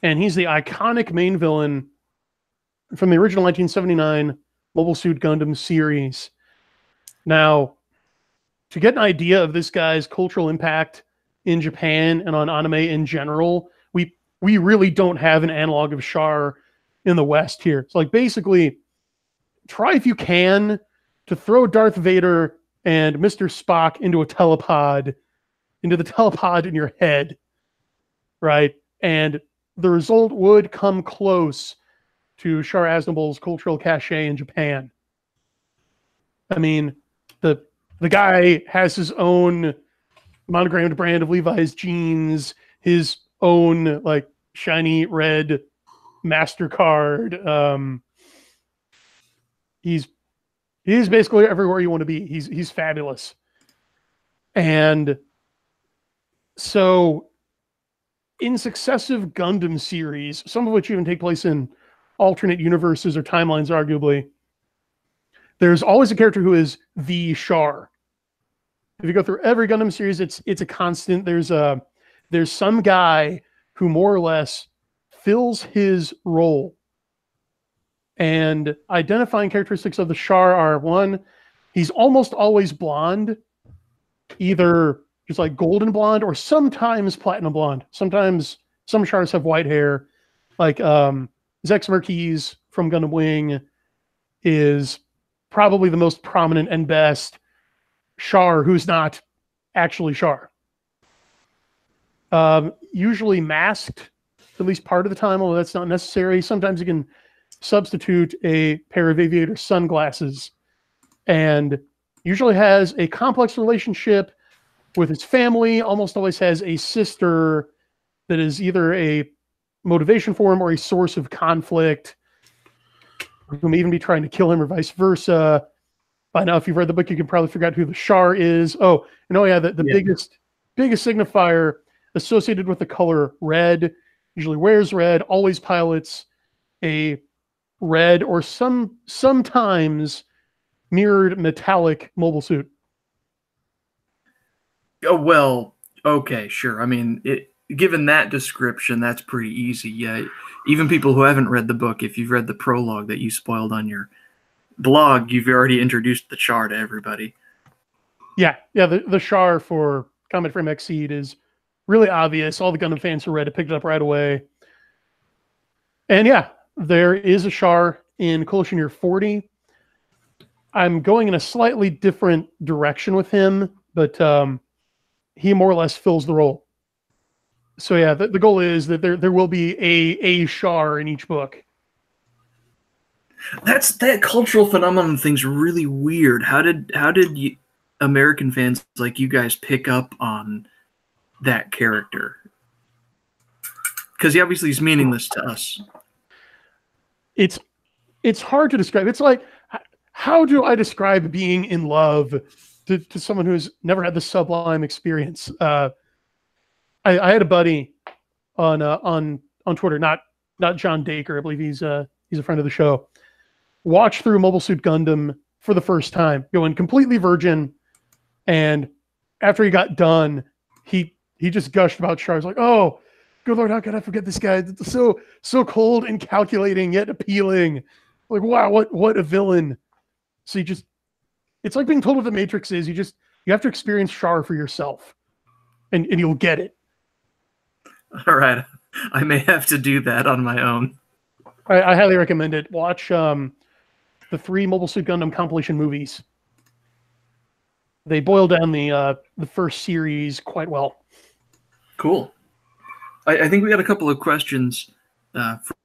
and he's the iconic main villain from the original 1979 Mobile Suit Gundam series. Now, to get an idea of this guy's cultural impact in Japan and on anime in general, we really don't have an analog of Char in the West here. So, like, basically, try if you can to throw Darth Vader and Mr. Spock into the telepod in your head, right? And the result would come close to Char Aznable's cultural cachet in Japan. I mean, the guy has his own monogrammed brand of Levi's jeans, his own like shiny red MasterCard. He's basically everywhere you want to be. He's fabulous. And so in successive Gundam series, some of which even take place in alternate universes or timelines, arguably, there's always a character who is the Char. If you go through every Gundam series, it's a constant. There's some guy who more or less fills his role. And identifying characteristics of the Char are, one, he's almost always blonde, either just like golden blonde or sometimes platinum blonde. Sometimes some Chars have white hair. Like Zex Marquise from Gundam Wing is probably the most prominent and best Char who's not actually Char. Usually masked, at least part of the time, although that's not necessary. Sometimes you can substitute a pair of aviator sunglasses, and usually has a complex relationship with his family, almost always has a sister that is either a motivation for him or a source of conflict, who may even be trying to kill him or vice versa. By now, if you've read the book, you can probably figure out who the Char is. Oh, and the biggest signifier associated with the color red, usually wears red, always pilots a red or sometimes mirrored metallic mobile suit. Oh, well, okay, sure. I mean, given that description, that's pretty easy. Yeah, even people who haven't read the book, if you've read the prologue that you spoiled on your blog, you've already introduced the Char to everybody. Yeah. The Char for Combat Frame XSeed is really obvious. All the Gundam fans who read it picked it up right away. And yeah, there is a Char in Coalition Year 40. I'm going in a slightly different direction with him, but he more or less fills the role. So yeah, the goal is that there will be a Char in each book. That cultural phenomenon thing's really weird. How did American fans like you guys pick up on that character? Because he obviously is meaningless to us. It's hard to describe. It's like, how do I describe being in love to someone who's never had the sublime experience? I had a buddy on Twitter, not John Dacre, I believe he's a friend of the show, watch through Mobile Suit Gundam for the first time, going completely virgin, and after he got done, he just gushed about Char. He's like, oh, good Lord, how could I forget this guy? It's so cold and calculating yet appealing. Like, wow, what a villain. So it's like being told what the Matrix is. You have to experience Char for yourself, and you'll get it. All right, I may have to do that on my own. I highly recommend it. Watch the 3 Mobile Suit Gundam compilation movies. They boil down the first series quite well. Cool. I think we got a couple of questions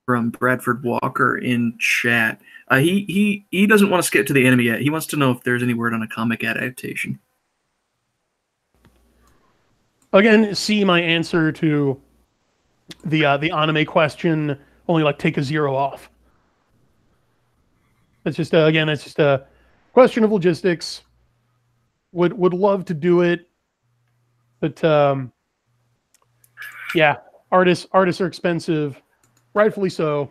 from Bradford Walker in chat. He doesn't want to skip to the anime yet. He wants to know if there's any word on a comic adaptation. Again, see my answer to the anime question. Only like take a 0 off. It's just it's just a question of logistics. Would love to do it, but yeah, artists are expensive, rightfully so.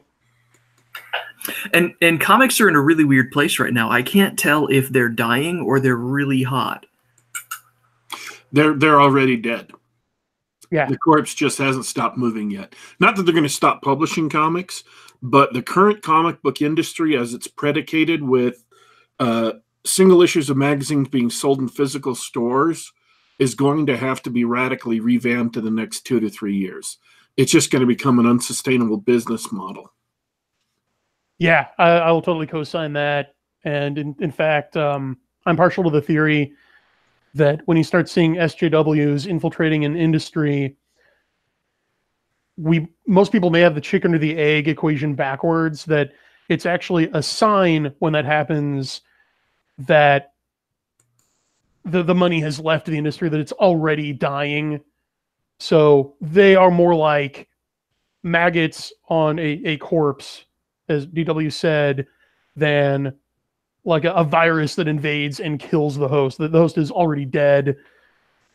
And comics are in a really weird place right now. I can't tell if they're dying or they're really hot. They're already dead. Yeah. The corpse just hasn't stopped moving yet. Not that they're going to stop publishing comics, but the current comic book industry, as it's predicated with single issues of magazines being sold in physical stores, is going to have to be radically revamped in the next 2 to 3 years. It's just going to become an unsustainable business model. Yeah, I will totally co-sign that. And in fact, I'm partial to the theory that when you start seeing SJWs infiltrating an industry, most people may have the chicken or the egg equation backwards, that it's actually a sign when that happens that the money has left the industry, that it's already dying. So they are more like maggots on a corpse, as DW said, than like a virus that invades and kills the host. The host is already dead.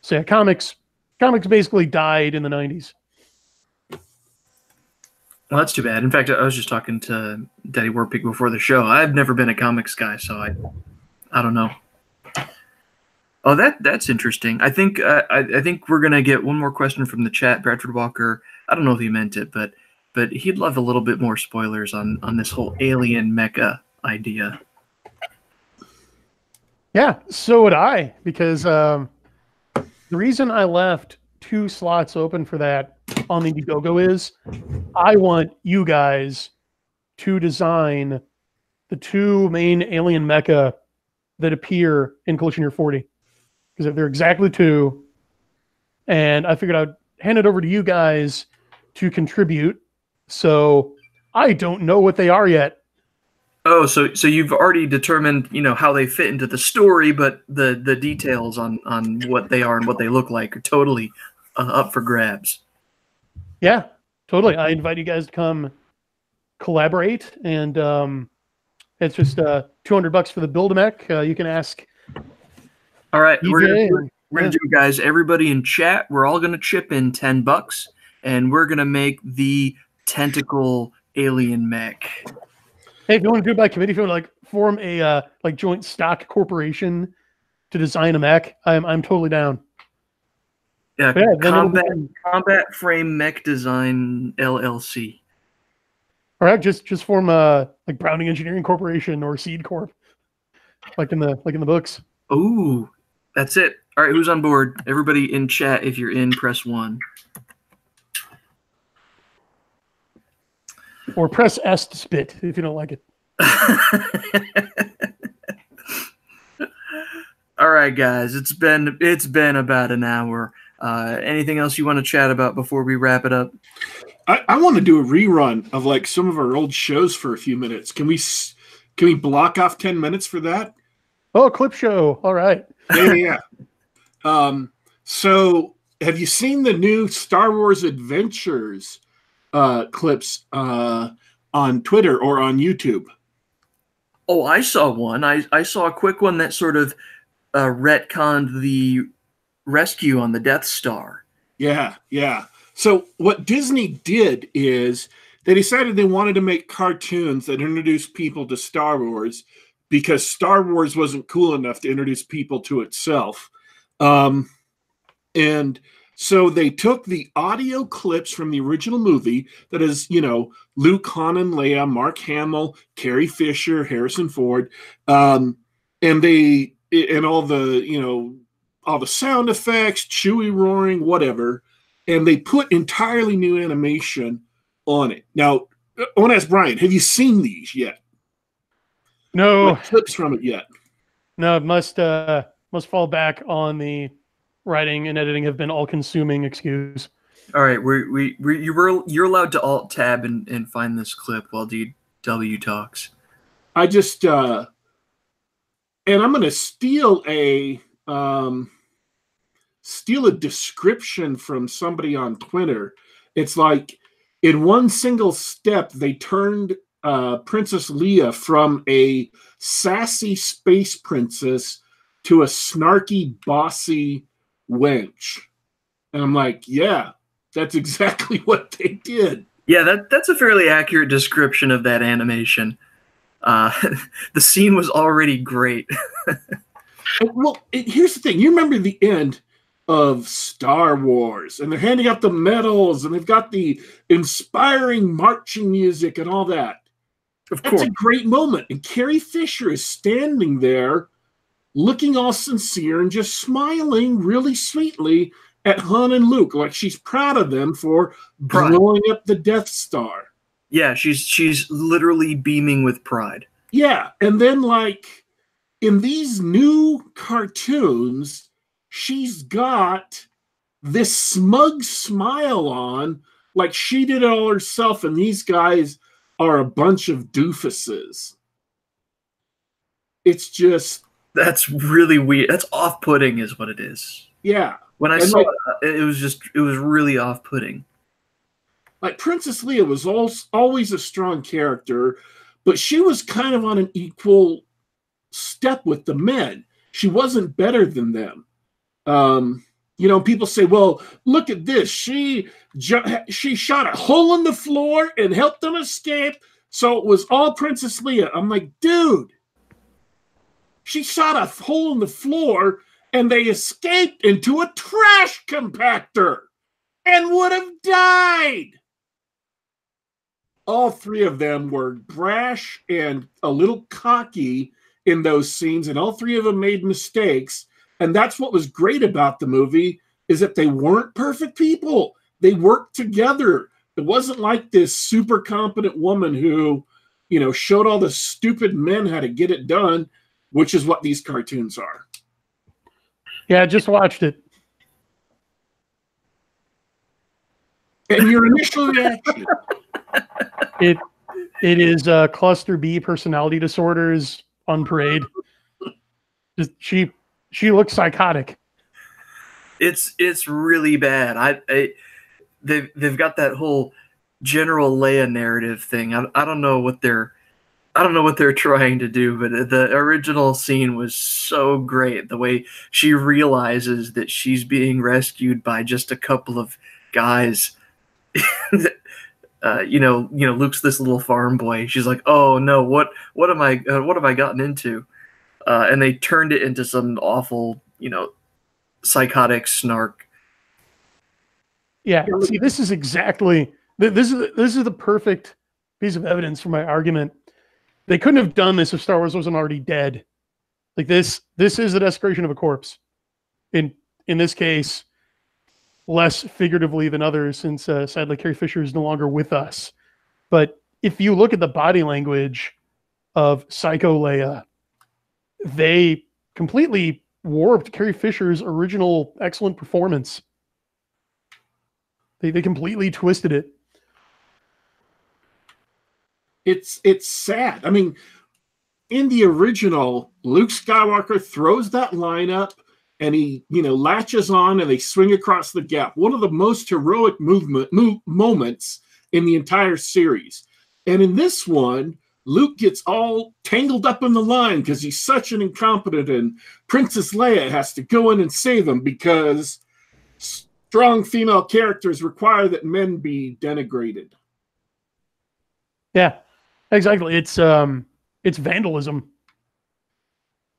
So yeah, comics basically died in the 90s. Well, that's too bad. In fact, I was just talking to Daddy Warpig before the show. I've never been a comics guy, so I don't know. Oh, that's interesting. I think we're gonna get one more question from the chat. Bradford Walker, I don't know if he meant it, but but he'd love a little bit more spoilers on this whole alien mecha idea. Yeah, so would I, because the reason I left 2 slots open for that on the IndieGoGo is I want you guys to design the 2 main alien mecha that appear in Collision Year 40, because they're exactly 2, and I figured I'd hand it over to you guys to contribute. So I don't know what they are yet. Oh, so you've already determined, how they fit into the story, but the details on what they are and what they look like are totally up for grabs. Yeah, totally. I invite you guys to come collaborate, and it's just $200 for the Build-A-Mech. You can ask. All right, DJ we're gonna do, guys. Everybody in chat, we're all gonna chip in $10, and we're gonna make the tentacle alien mech. Hey, if you want to do it by committee, if you want to form a joint stock corporation to design a mech, I'm totally down. Yeah, Combat Frame Mech Design LLC. All right, just form a Browning Engineering Corporation or Seed Corp, like in the books. Ooh, that's it. All right, who's on board? Everybody in chat, if you're in, press 1. Or press S to spit if you don't like it. All right, guys, it's been about an hour. Anything else you want to chat about before we wrap it up? I want to do a rerun of some of our old shows for a few minutes. Can we block off 10 minutes for that? Oh, clip show. All right. Yeah. So have you seen the new Star Wars Adventures clips on Twitter or on YouTube? Oh, I saw one. I saw a quick one that sort of retconned the rescue on the Death Star. Yeah. So what Disney did is they decided they wanted to make cartoons that introduced people to Star Wars because Star Wars wasn't cool enough to introduce people to itself. And so they took the audio clips from the original movie that is, Luke, Han, and Leia, Mark Hamill, Carrie Fisher, Harrison Ford, and all the sound effects, Chewie roaring, whatever, and they put entirely new animation on it. Now, I want to ask Brian, have you seen these yet? No. Clips from it yet? No, it must fall back on the writing and editing have been all-consuming excuse. All right, you're allowed to alt tab and find this clip while DW talks. I just and I'm going to steal a description from somebody on Twitter. It's like in one single step they turned Princess Leia from a sassy space princess to a snarky, bossy wench. And I'm like, yeah, that's exactly what they did. Yeah, that's a fairly accurate description of that animation. The scene was already great. Well, here's the thing. You remember the end of Star Wars, and they're handing out the medals, and they've got the inspiring marching music and all that. Of course. That's a great moment. And Carrie Fisher is standing there looking all sincere and just smiling really sweetly at Han and Luke, like she's proud of them for blowing up the Death Star. Yeah, she's literally beaming with pride. Yeah, and then in these new cartoons, she's got this smug smile on, like she did it all herself, and these guys are a bunch of doofuses. It's just... That's really weird. That's off-putting is what it is. Yeah. When I saw it, it was really off-putting. Like Princess Leia was always a strong character, but she was kind of on an equal step with the men. She wasn't better than them. People say, well, look at this. She shot a hole in the floor and helped them escape, so it was all Princess Leia. I'm like, dude, she shot a hole in the floor and they escaped into a trash compactor and would have died. all three of them were brash and a little cocky in those scenes, and all three of them made mistakes. And that's what was great about the movie, is that they weren't perfect people. They worked together. It wasn't like this super competent woman who, you know, showed all the stupid men how to get it done, which is what these cartoons are. Yeah, I just watched it. And your initial reaction? It is cluster B personality disorders on parade. Just, she looks psychotic. It's really bad. They've got that whole General Leia narrative thing. I don't know what they're trying to do, but the original scene was so great. The way she realizes that she's being rescued by just a couple of guys. Luke's this little farm boy. She's like, "Oh no, what have I gotten into?" And they turned it into some awful, psychotic snark. Yeah, see, this is exactly this is the perfect piece of evidence for my argument. They couldn't have done this if Star Wars wasn't already dead. Like this is the desecration of a corpse. In this case, less figuratively than others, since sadly Carrie Fisher is no longer with us. But if you look at the body language of Psycho Leia, they completely warped Carrie Fisher's original excellent performance. They completely twisted it. It's sad. I mean, in the original, Luke Skywalker throws that line up and he, latches on and they swing across the gap. One of the most heroic moments in the entire series. And in this one, Luke gets all tangled up in the line because he's such an incompetent, and Princess Leia has to go in and save him because strong female characters require that men be denigrated. Yeah, exactly. It's vandalism.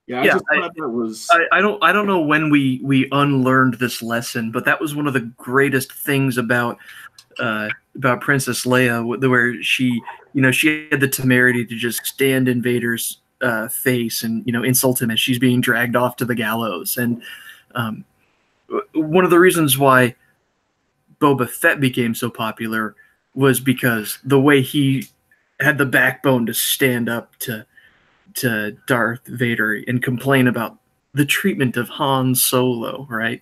Yeah, I just thought that was. I don't know when we unlearned this lesson, but that was one of the greatest things about Princess Leia, where she had the temerity to just stand in Vader's face and insult him as she's being dragged off to the gallows. And one of the reasons why Boba Fett became so popular was because the way he had the backbone to stand up to Darth Vader and complain about the treatment of Han Solo, right?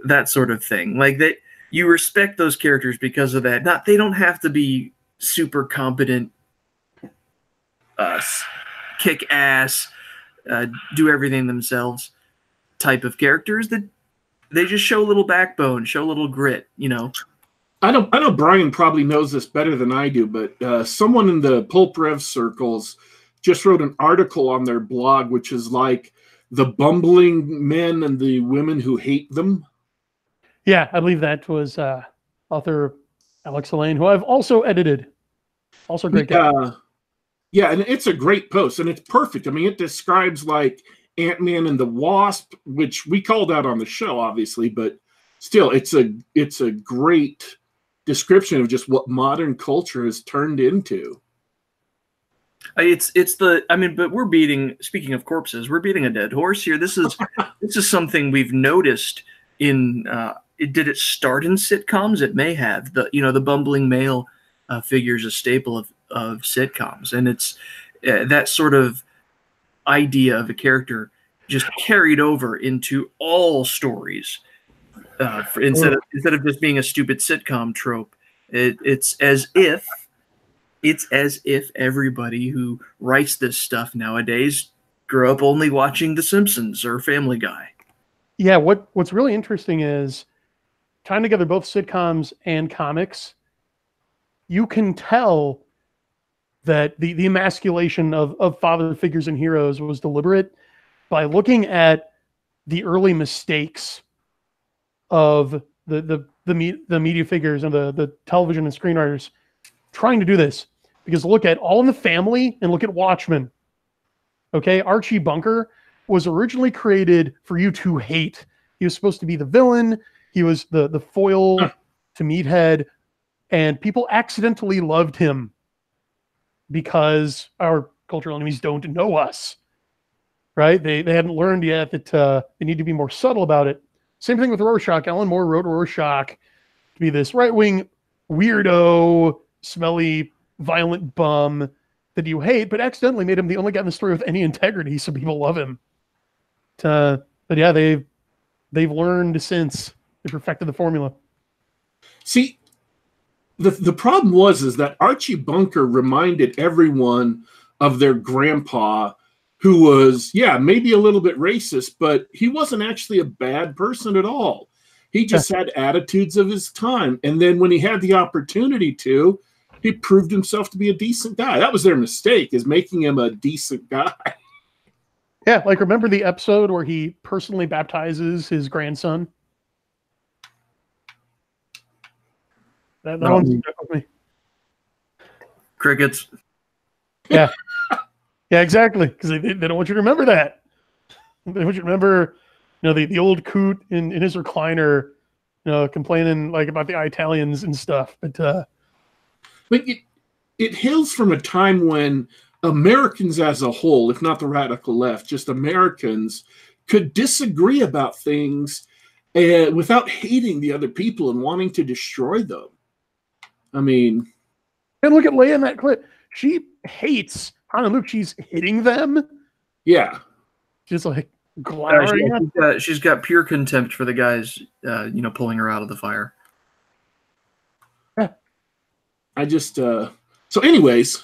That sort of thing. Like that, you respect those characters because of that. They don't have to be super competent, kick ass, do everything themselves type of characters. That they just show a little backbone, show a little grit. I know Brian probably knows this better than I do, but someone in the Pulp Rev circles just wrote an article on their blog, which is like the bumbling men and the women who hate them. Yeah, I believe that was author Alex Elaine, who I've also edited. Also a great guy. Yeah, and it's a great post, and it's perfect. I mean, it describes like Ant-Man and the Wasp, which we called out on the show, obviously, but still, it's a great description of just what modern culture has turned into. But we're speaking of corpses, we're beating a dead horse here. This is something we've noticed in, did it start in sitcoms? It may have. The bumbling male figure is a staple of sitcoms. And it's that sort of idea of a character just carried over into all stories. Instead of just being a stupid sitcom trope, it's as if everybody who writes this stuff nowadays grew up only watching The Simpsons or Family Guy. Yeah, what's really interesting is tying together both sitcoms and comics. You can tell that the emasculation of father figures and heroes was deliberate by looking at the early mistakes of the media figures and the television and screenwriters trying to do this. Because look at All in the Family and look at Watchmen. Okay, Archie Bunker was originally created for you to hate. He was supposed to be the villain. He was the foil to Meathead. and people accidentally loved him because our cultural enemies don't know us, right? They hadn't learned yet that they need to be more subtle about it. Same thing with Rorschach. Alan Moore wrote Rorschach to be this right-wing weirdo, smelly, violent bum that you hate, but accidentally made him the only guy in the story with any integrity, so people love him. But yeah, they've learned since. They perfected the formula. See, the problem is that Archie Bunker reminded everyone of their grandpa, who was, maybe a little bit racist, but he wasn't actually a bad person at all. He just had attitudes of his time. And then when he had the opportunity to, he proved himself to be a decent guy. That was their mistake, is making him a decent guy. Yeah, like remember the episode where he personally baptizes his grandson? That one's stuck with me. Crickets. Yeah. Yeah, exactly. Because they don't want you to remember that. They want you to remember, the old coot in his recliner, complaining like about the Italians and stuff. But it hails from a time when Americans as a whole, if not the radical left, just Americans, could disagree about things without hating the other people and wanting to destroy them. I mean, and look at Leia in that clip. She hates Han and Luke. She's hitting them. Yeah. Just like glowering. She's got pure contempt for the guys, pulling her out of the fire. Yeah. I just, so anyways,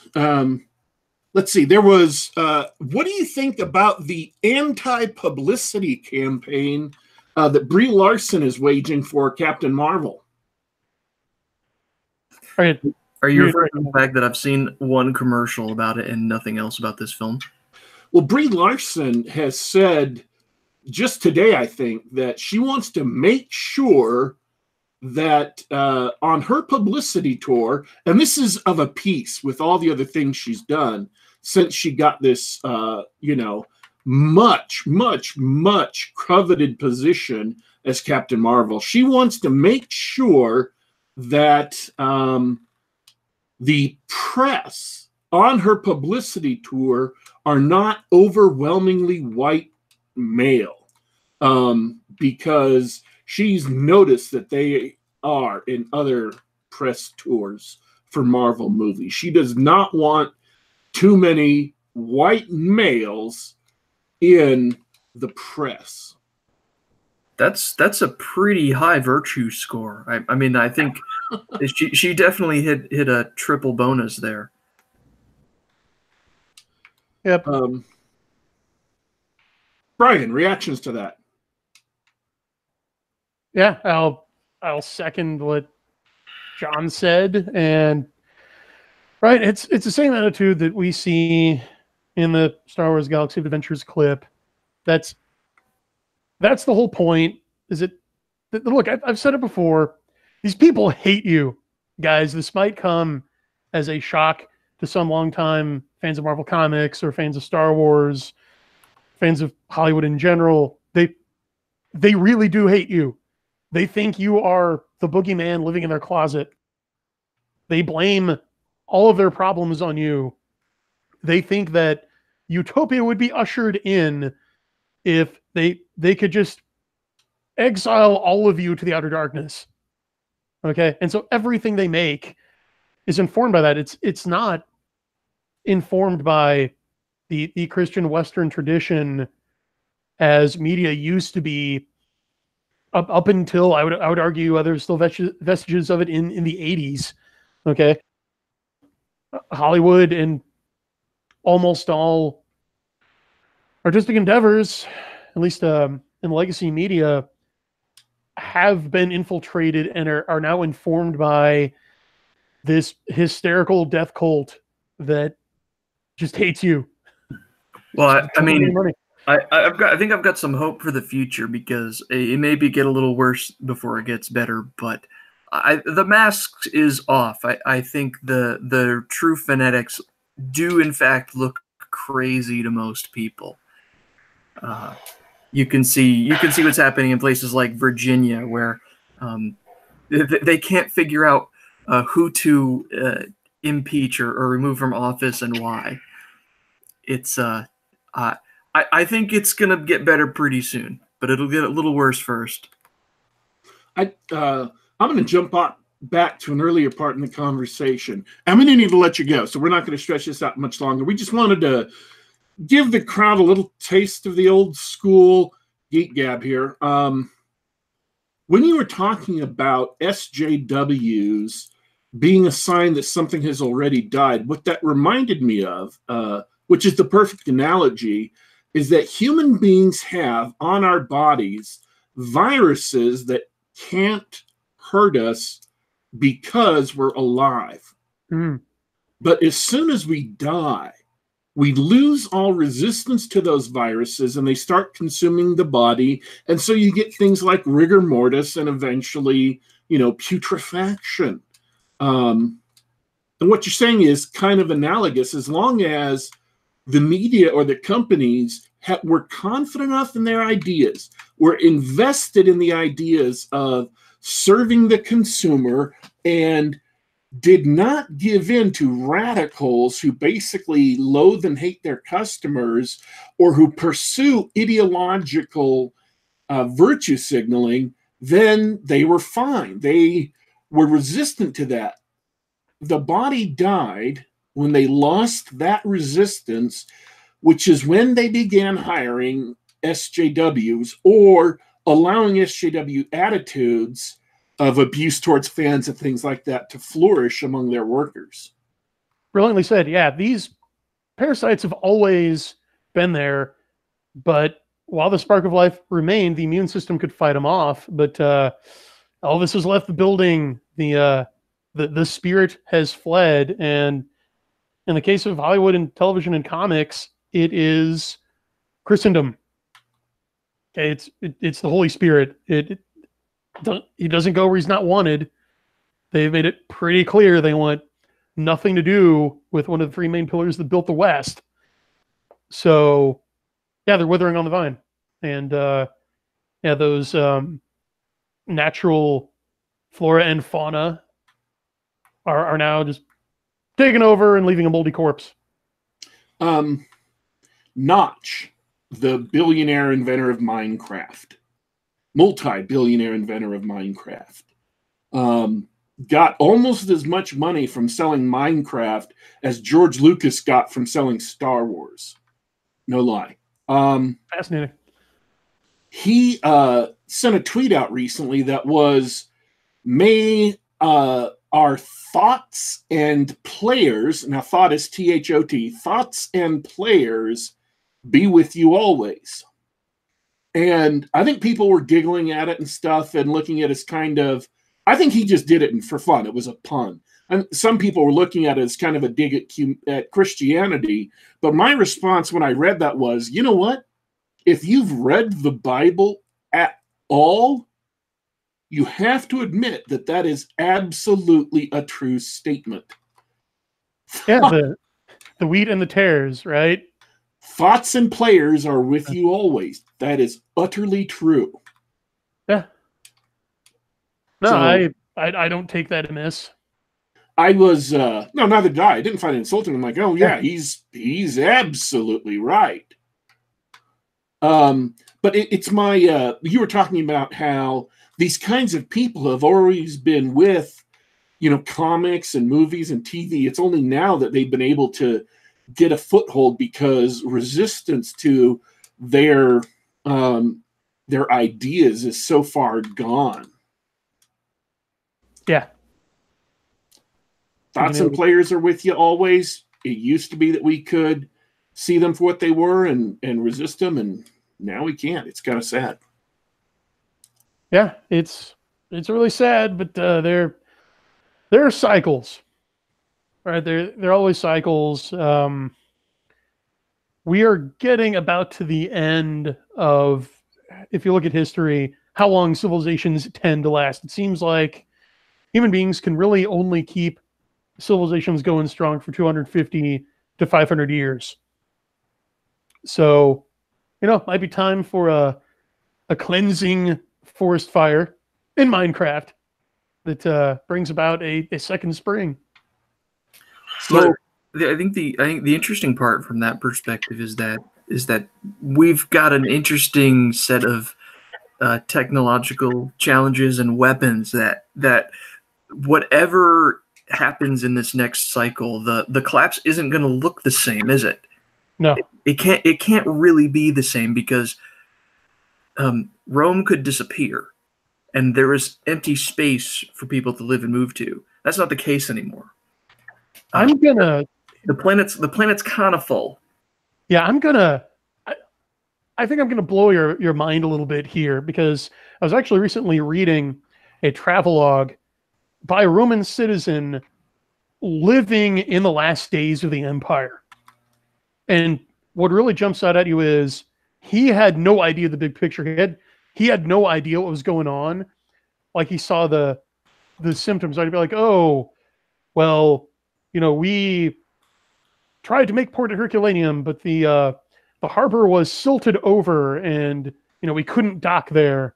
let's see. There was, what do you think about the anti-publicity campaign that Brie Larson is waging for Captain Marvel? Are you referring to the fact that I've seen one commercial about it and nothing else about this film? Well, Brie Larson has said just today, I think, that she wants to make sure that on her publicity tour, and this is of a piece with all the other things she's done since she got this, much, much, much coveted position as Captain Marvel. She wants to make sure that the press on her publicity tour are not overwhelmingly white male, because she's noticed that they are in other press tours for Marvel movies. She does not want too many white males in the press. That's a pretty high virtue score. I mean, I think she definitely hit a triple bonus there. Yep. Brian, reactions to that? Yeah, I'll second what John said, and right, it's the same attitude that we see in the Star Wars Galaxy of Adventures clip. That's the whole point. Is it? Look, I've said it before. These people hate you, guys. This might come as a shock to some longtime fans of Marvel Comics or fans of Star Wars, fans of Hollywood in general. They really do hate you. They think you are the boogeyman living in their closet. They blame all of their problems on you. They think that utopia would be ushered in if they could just exile all of you to the outer darkness. Okay? And so everything they make is informed by that. It's not informed by the Christian Western tradition as media used to be up until I would argue there's still vestiges of it in the 80s. Okay? Hollywood and almost all artistic endeavors, at least in legacy media, have been infiltrated and are now informed by this hysterical death cult that just hates you. Well, I mean, I think I've got some hope for the future, because it maybe get a little worse before it gets better, but the mask is off. I think the true fanatics do in fact look crazy to most people. You can see what's happening in places like Virginia, where they can't figure out who to impeach or remove from office and why. It's I think it's gonna get better pretty soon, but it'll get a little worse first. I'm going to jump back to an earlier part in the conversation. I'm going to need to let you go, so we're not going to stretch this out much longer. We just wanted to give the crowd a little taste of the old school Geek Gab here. When you were talking about SJWs being a sign that something has already died, what that reminded me of, which is the perfect analogy, is that human beings have on our bodies viruses that can't hurt us because we're alive. Mm. But as soon as we die, we lose all resistance to those viruses and they start consuming the body. And so you get things like rigor mortis and eventually, putrefaction. And what you're saying is kind of analogous. As long as the media or the companies were confident enough in their ideas, were invested in the ideas of serving the consumer, and did not give in to radicals who basically loathe and hate their customers or who pursue ideological virtue signaling, then they were fine. They were resistant to that. The body died when they lost that resistance, which is when they began hiring SJWs or allowing SJW attitudes of abuse towards fans and things like that to flourish among their workers. Brilliantly said. Yeah, these parasites have always been there, but while the spark of life remained, the immune system could fight them off. But Elvis has left the building. The spirit has fled, and in the case of Hollywood and television and comics, it is Christendom. Okay, it's the Holy Spirit. He doesn't go where he's not wanted. They've made it pretty clear they want nothing to do with one of the three main pillars that built the West. So, yeah, they're withering on the vine. And, those natural flora and fauna are now just taking over and leaving a moldy corpse. Notch, the billionaire inventor of Minecraft, multi-billionaire inventor of Minecraft, got almost as much money from selling Minecraft as George Lucas got from selling Star Wars. No lie. Fascinating. He sent a tweet out recently that was, may our thoughts and players, now thought is T-H-O-T, thoughts and players be with you always. And I think people were giggling at it and stuff and looking at it as kind of, I think he just did it for fun. It was a pun. And some people were looking at it as kind of a dig at Christianity. But my response when I read that was, you know what? If you've read the Bible at all, you have to admit that that is absolutely a true statement. Yeah, the wheat and the tares, right? Thoughts and players are with you always. That is utterly true. Yeah. No, So, I don't take that amiss. I was no, neither did I. I didn't find it insulting. I'm like, oh yeah, he's absolutely right. But it's my you were talking about how these kinds of people have always been with, comics and movies and TV. It's only now that they've been able to get a foothold because resistance to their ideas is so far gone. Yeah. Thoughts and players are with you always. It used to be that we could see them for what they were and resist them, and now we can't. It's kind of sad. Yeah, it's really sad, but there are cycles. Right, there are always cycles. We are getting about to the end of, if you look at history, how long civilizations tend to last. It seems like human beings can really only keep civilizations going strong for 250 to 500 years. So, it might be time for a cleansing forest fire in Minecraft. that brings about a second spring. So I think the interesting part from that perspective is that we've got an interesting set of technological challenges and weapons that whatever happens in this next cycle, the collapse isn't going to look the same, is it? No, it can't really be the same because Rome could disappear, and there is empty space for people to live and move to. That's not the case anymore. The planet's kind of full. Yeah, I think I'm gonna blow your mind a little bit here, because I was actually recently reading a travelogue by a Roman citizen living in the last days of the empire. And what really jumps out at you is he had no idea the big picture. He had no idea what was going on. Like, he saw the symptoms. I'd be like, oh, well, we tried to make port at Herculaneum, but the harbor was silted over, and we couldn't dock there.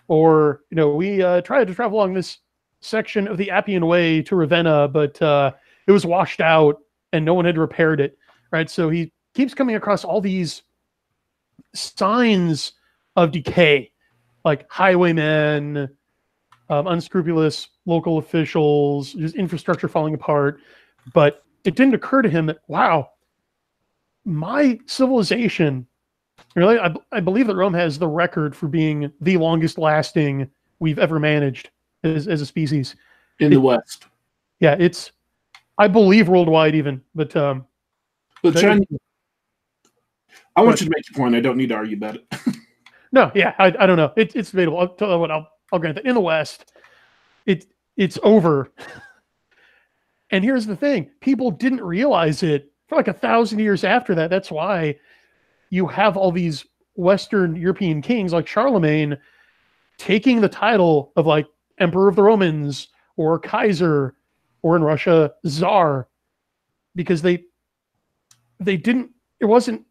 Or we tried to travel along this section of the Appian Way to Ravenna, but it was washed out, and no one had repaired it. Right, so he keeps coming across all these signs of decay, like highwaymen, unscrupulous local officials, just infrastructure falling apart. But it didn't occur to him that, wow, my civilization, really, I believe that Rome has the record for being the longest lasting we've ever managed as a species. In the West. Yeah, I believe worldwide even, but China, I want you to make your point. I don't need to argue about it. No, yeah, I don't know. It's debatable. I'll tell you what, I'll grant that. In the West, it's over. And here's the thing. People didn't realize it for like 1,000 years after that. That's why you have all these Western European kings like Charlemagne taking the title of like Emperor of the Romans or Kaiser, or in Russia, Tsar, because they didn't, it wasn't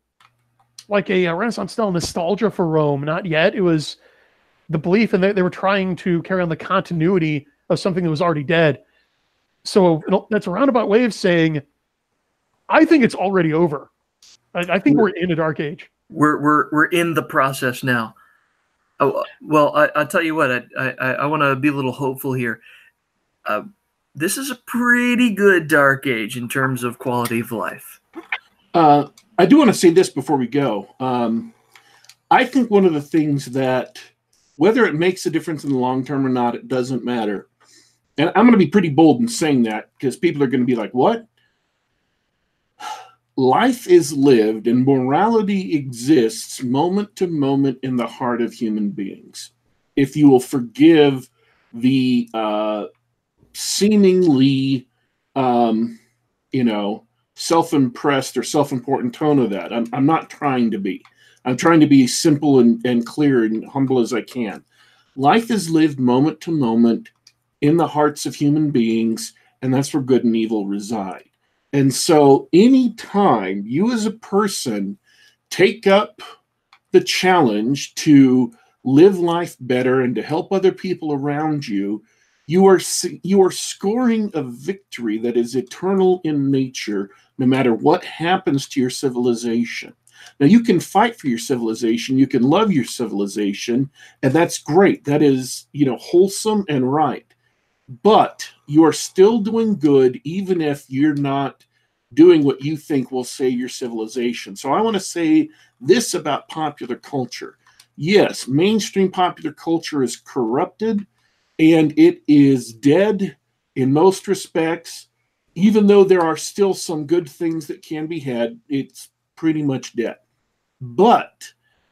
like a Renaissance style nostalgia for Rome, not yet. It was the belief, and they were trying to carry on the continuity of something that was already dead. So that's a roundabout way of saying, I think it's already over. I think we're in a dark age. We're in the process now. Oh, well, I'll tell you what, I want to be a little hopeful here. This is a pretty good dark age in terms of quality of life. I do want to say this before we go. I think one of the things that, whether it makes a difference in the long term or not, it doesn't matter. And I'm going to be pretty bold in saying that, because people are going to be like, what? Life is lived and morality exists moment to moment in the heart of human beings. If you will forgive the seemingly, self-impressed or self-important tone of that. I'm not trying to be. I'm trying to be simple and clear and humble as I can. Life is lived moment to moment in the hearts of human beings, and that's where good and evil reside. And so any time you as a person take up the challenge to live life better and to help other people around you, you are scoring a victory that is eternal in nature, no matter what happens to your civilization. Now, you can fight for your civilization, you can love your civilization, and that's great. That is, wholesome and right. But you are still doing good, even if you're not doing what you think will save your civilization. So I want to say this about popular culture. Yes, mainstream popular culture is corrupted, and it is dead in most respects. Even though there are still some good things that can be had, it's pretty much dead. But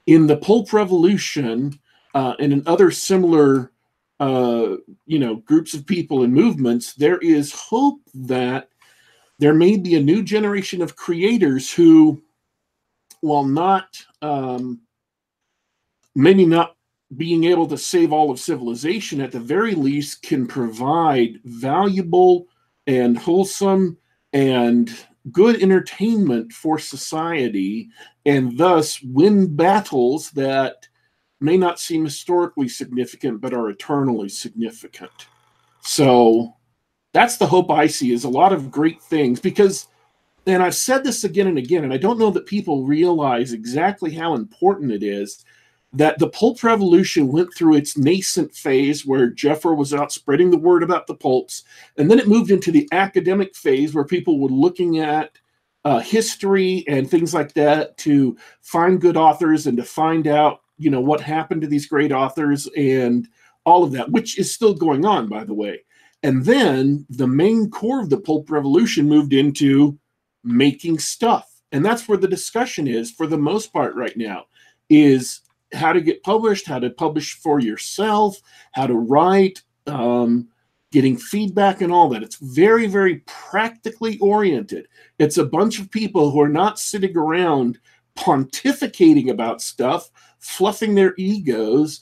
in the pulp revolution and in other similar groups of people and movements, there is hope that there may be a new generation of creators who, while not maybe not being able to save all of civilization, at the very least can provide valuable and wholesome and good entertainment for society, and thus win battles that may not seem historically significant but are eternally significant. So that's the hope I see, is a lot of great things, because, and I've said this again and again, and I don't know that people realize exactly how important it is, that the pulp revolution went through its nascent phase where Jeffro was out spreading the word about the pulps, and then it moved into the academic phase where people were looking at history and things like that to find good authors and to find out, you know, what happened to these great authors and all of that, which is still going on, by the way. And then the main core of the pulp revolution moved into making stuff. And that's where the discussion is for the most part right now, is how to get published, how to publish for yourself, how to write, getting feedback and all that. It's very, very practically oriented. It's a bunch of people who are not sitting around pontificating about stuff, fluffing their egos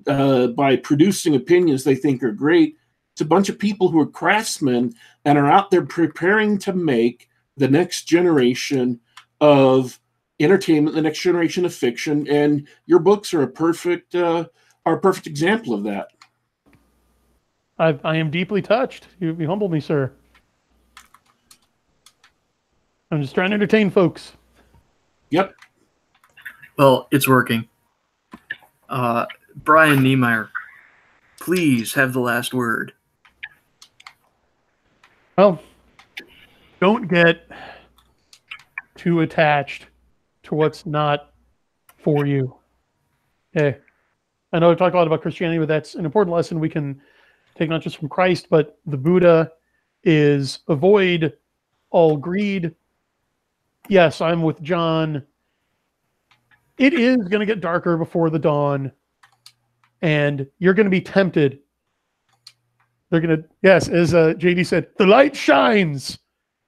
by producing opinions they think are great. It's a bunch of people who are craftsmen and are out there preparing to make the next generation of entertainment, the next generation of fiction, and your books are a perfect example of that. I am deeply touched. You humble me, sir. I'm just trying to entertain folks. Yep. Well, it's working. Brian Niemeier, please have the last word. Well, don't get too attached to what's not for you. Okay. I know I've talked a lot about Christianity, but that's an important lesson we can take not just from Christ, but the Buddha is avoid all greed. Yes, I'm with John. It is going to get darker before the dawn, and you're going to be tempted. They're going to, yes, as JD said, the light shines.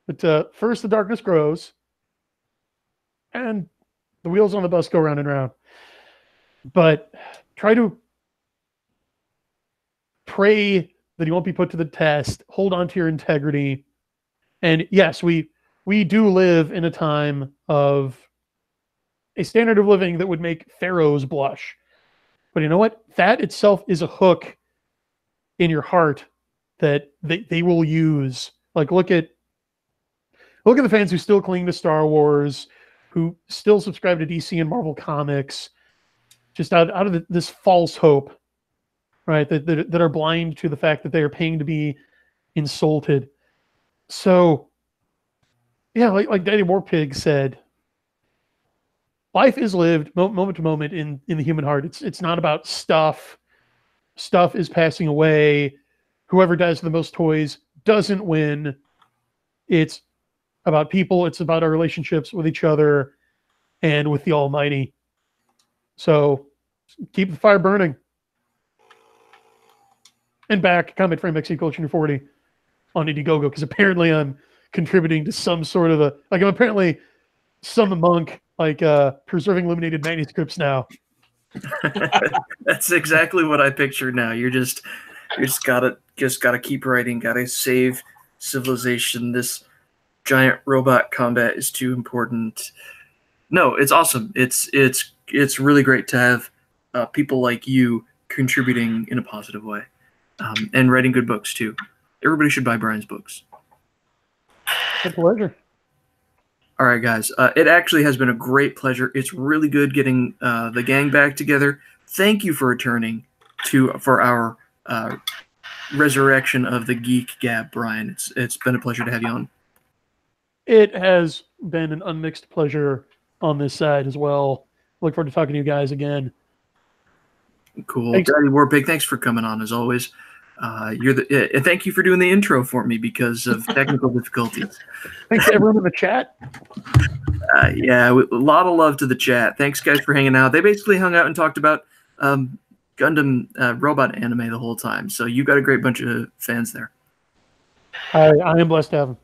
But first the darkness grows, and the wheels on the bus go round and round. But try to pray that you won't be put to the test. Hold on to your integrity. And yes, we do live in a time of a standard of living that would make pharaohs blush. But you know what? That itself is a hook in your heart that they will use. Like, look at the fans who still cling to Star Wars, who still subscribe to DC and Marvel Comics, just out of this false hope, right? That are blind to the fact that they are paying to be insulted. So, yeah, like Daddy Warpig said, life is lived moment to moment in the human heart. It's not about stuff. Stuff is passing away. Whoever dies the most toys doesn't win. It's about people. It's about our relationships with each other and with the Almighty. So keep the fire burning. And back, Combat Frame XSeed Collection 40 on IndieGoGo, because apparently I'm contributing to some sort of I'm apparently some monk, preserving illuminated manuscripts now. That's exactly what I pictured now. You just gotta keep writing, gotta save civilization. This giant robot combat is too important. No, it's awesome. It's really great to have people like you contributing in a positive way, and writing good books too. Everybody should buy Brian's books. A pleasure. All right, guys. It actually has been a great pleasure. It's really good getting the gang back together. Thank you for returning for our resurrection of the Geek Gab, Brian. It's been a pleasure to have you on. It has been an unmixed pleasure on this side as well. Look forward to talking to you guys again. Cool. Thanks. Daddy Warpig, thanks for coming on as always. And thank you for doing the intro for me because of technical difficulties. Thanks to everyone in the chat. Yeah, a lot of love to the chat. Thanks, guys, for hanging out. They basically hung out and talked about Gundam robot anime the whole time. So you got a great bunch of fans there. I am blessed to have them.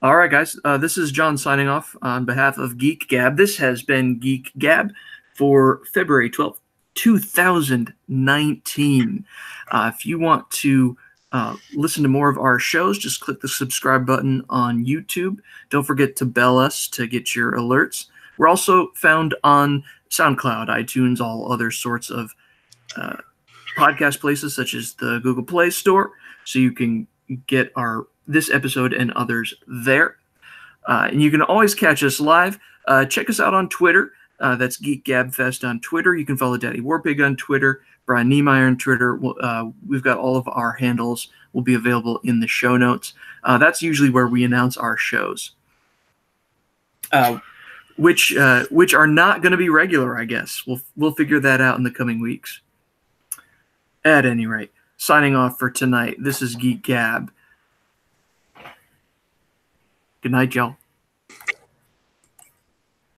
All right, guys. This is John signing off on behalf of Geek Gab. This has been Geek Gab for February 12th, 2019. If you want to listen to more of our shows, just click the subscribe button on YouTube. Don't forget to bell us to get your alerts. We're also found on SoundCloud, iTunes, all other sorts of podcast places such as the Google Play Store, so you can get this episode and others there. And you can always catch us live. Check us out on Twitter. That's Geek Gab Fest on Twitter. You can follow Daddy Warpig on Twitter, Brian Niemeier on Twitter. We've got all of our handles will be available in the show notes. That's usually where we announce our shows, which are not going to be regular, I guess. We'll figure that out in the coming weeks. At any rate, signing off for tonight. This is Geek Gab. Good night, y'all.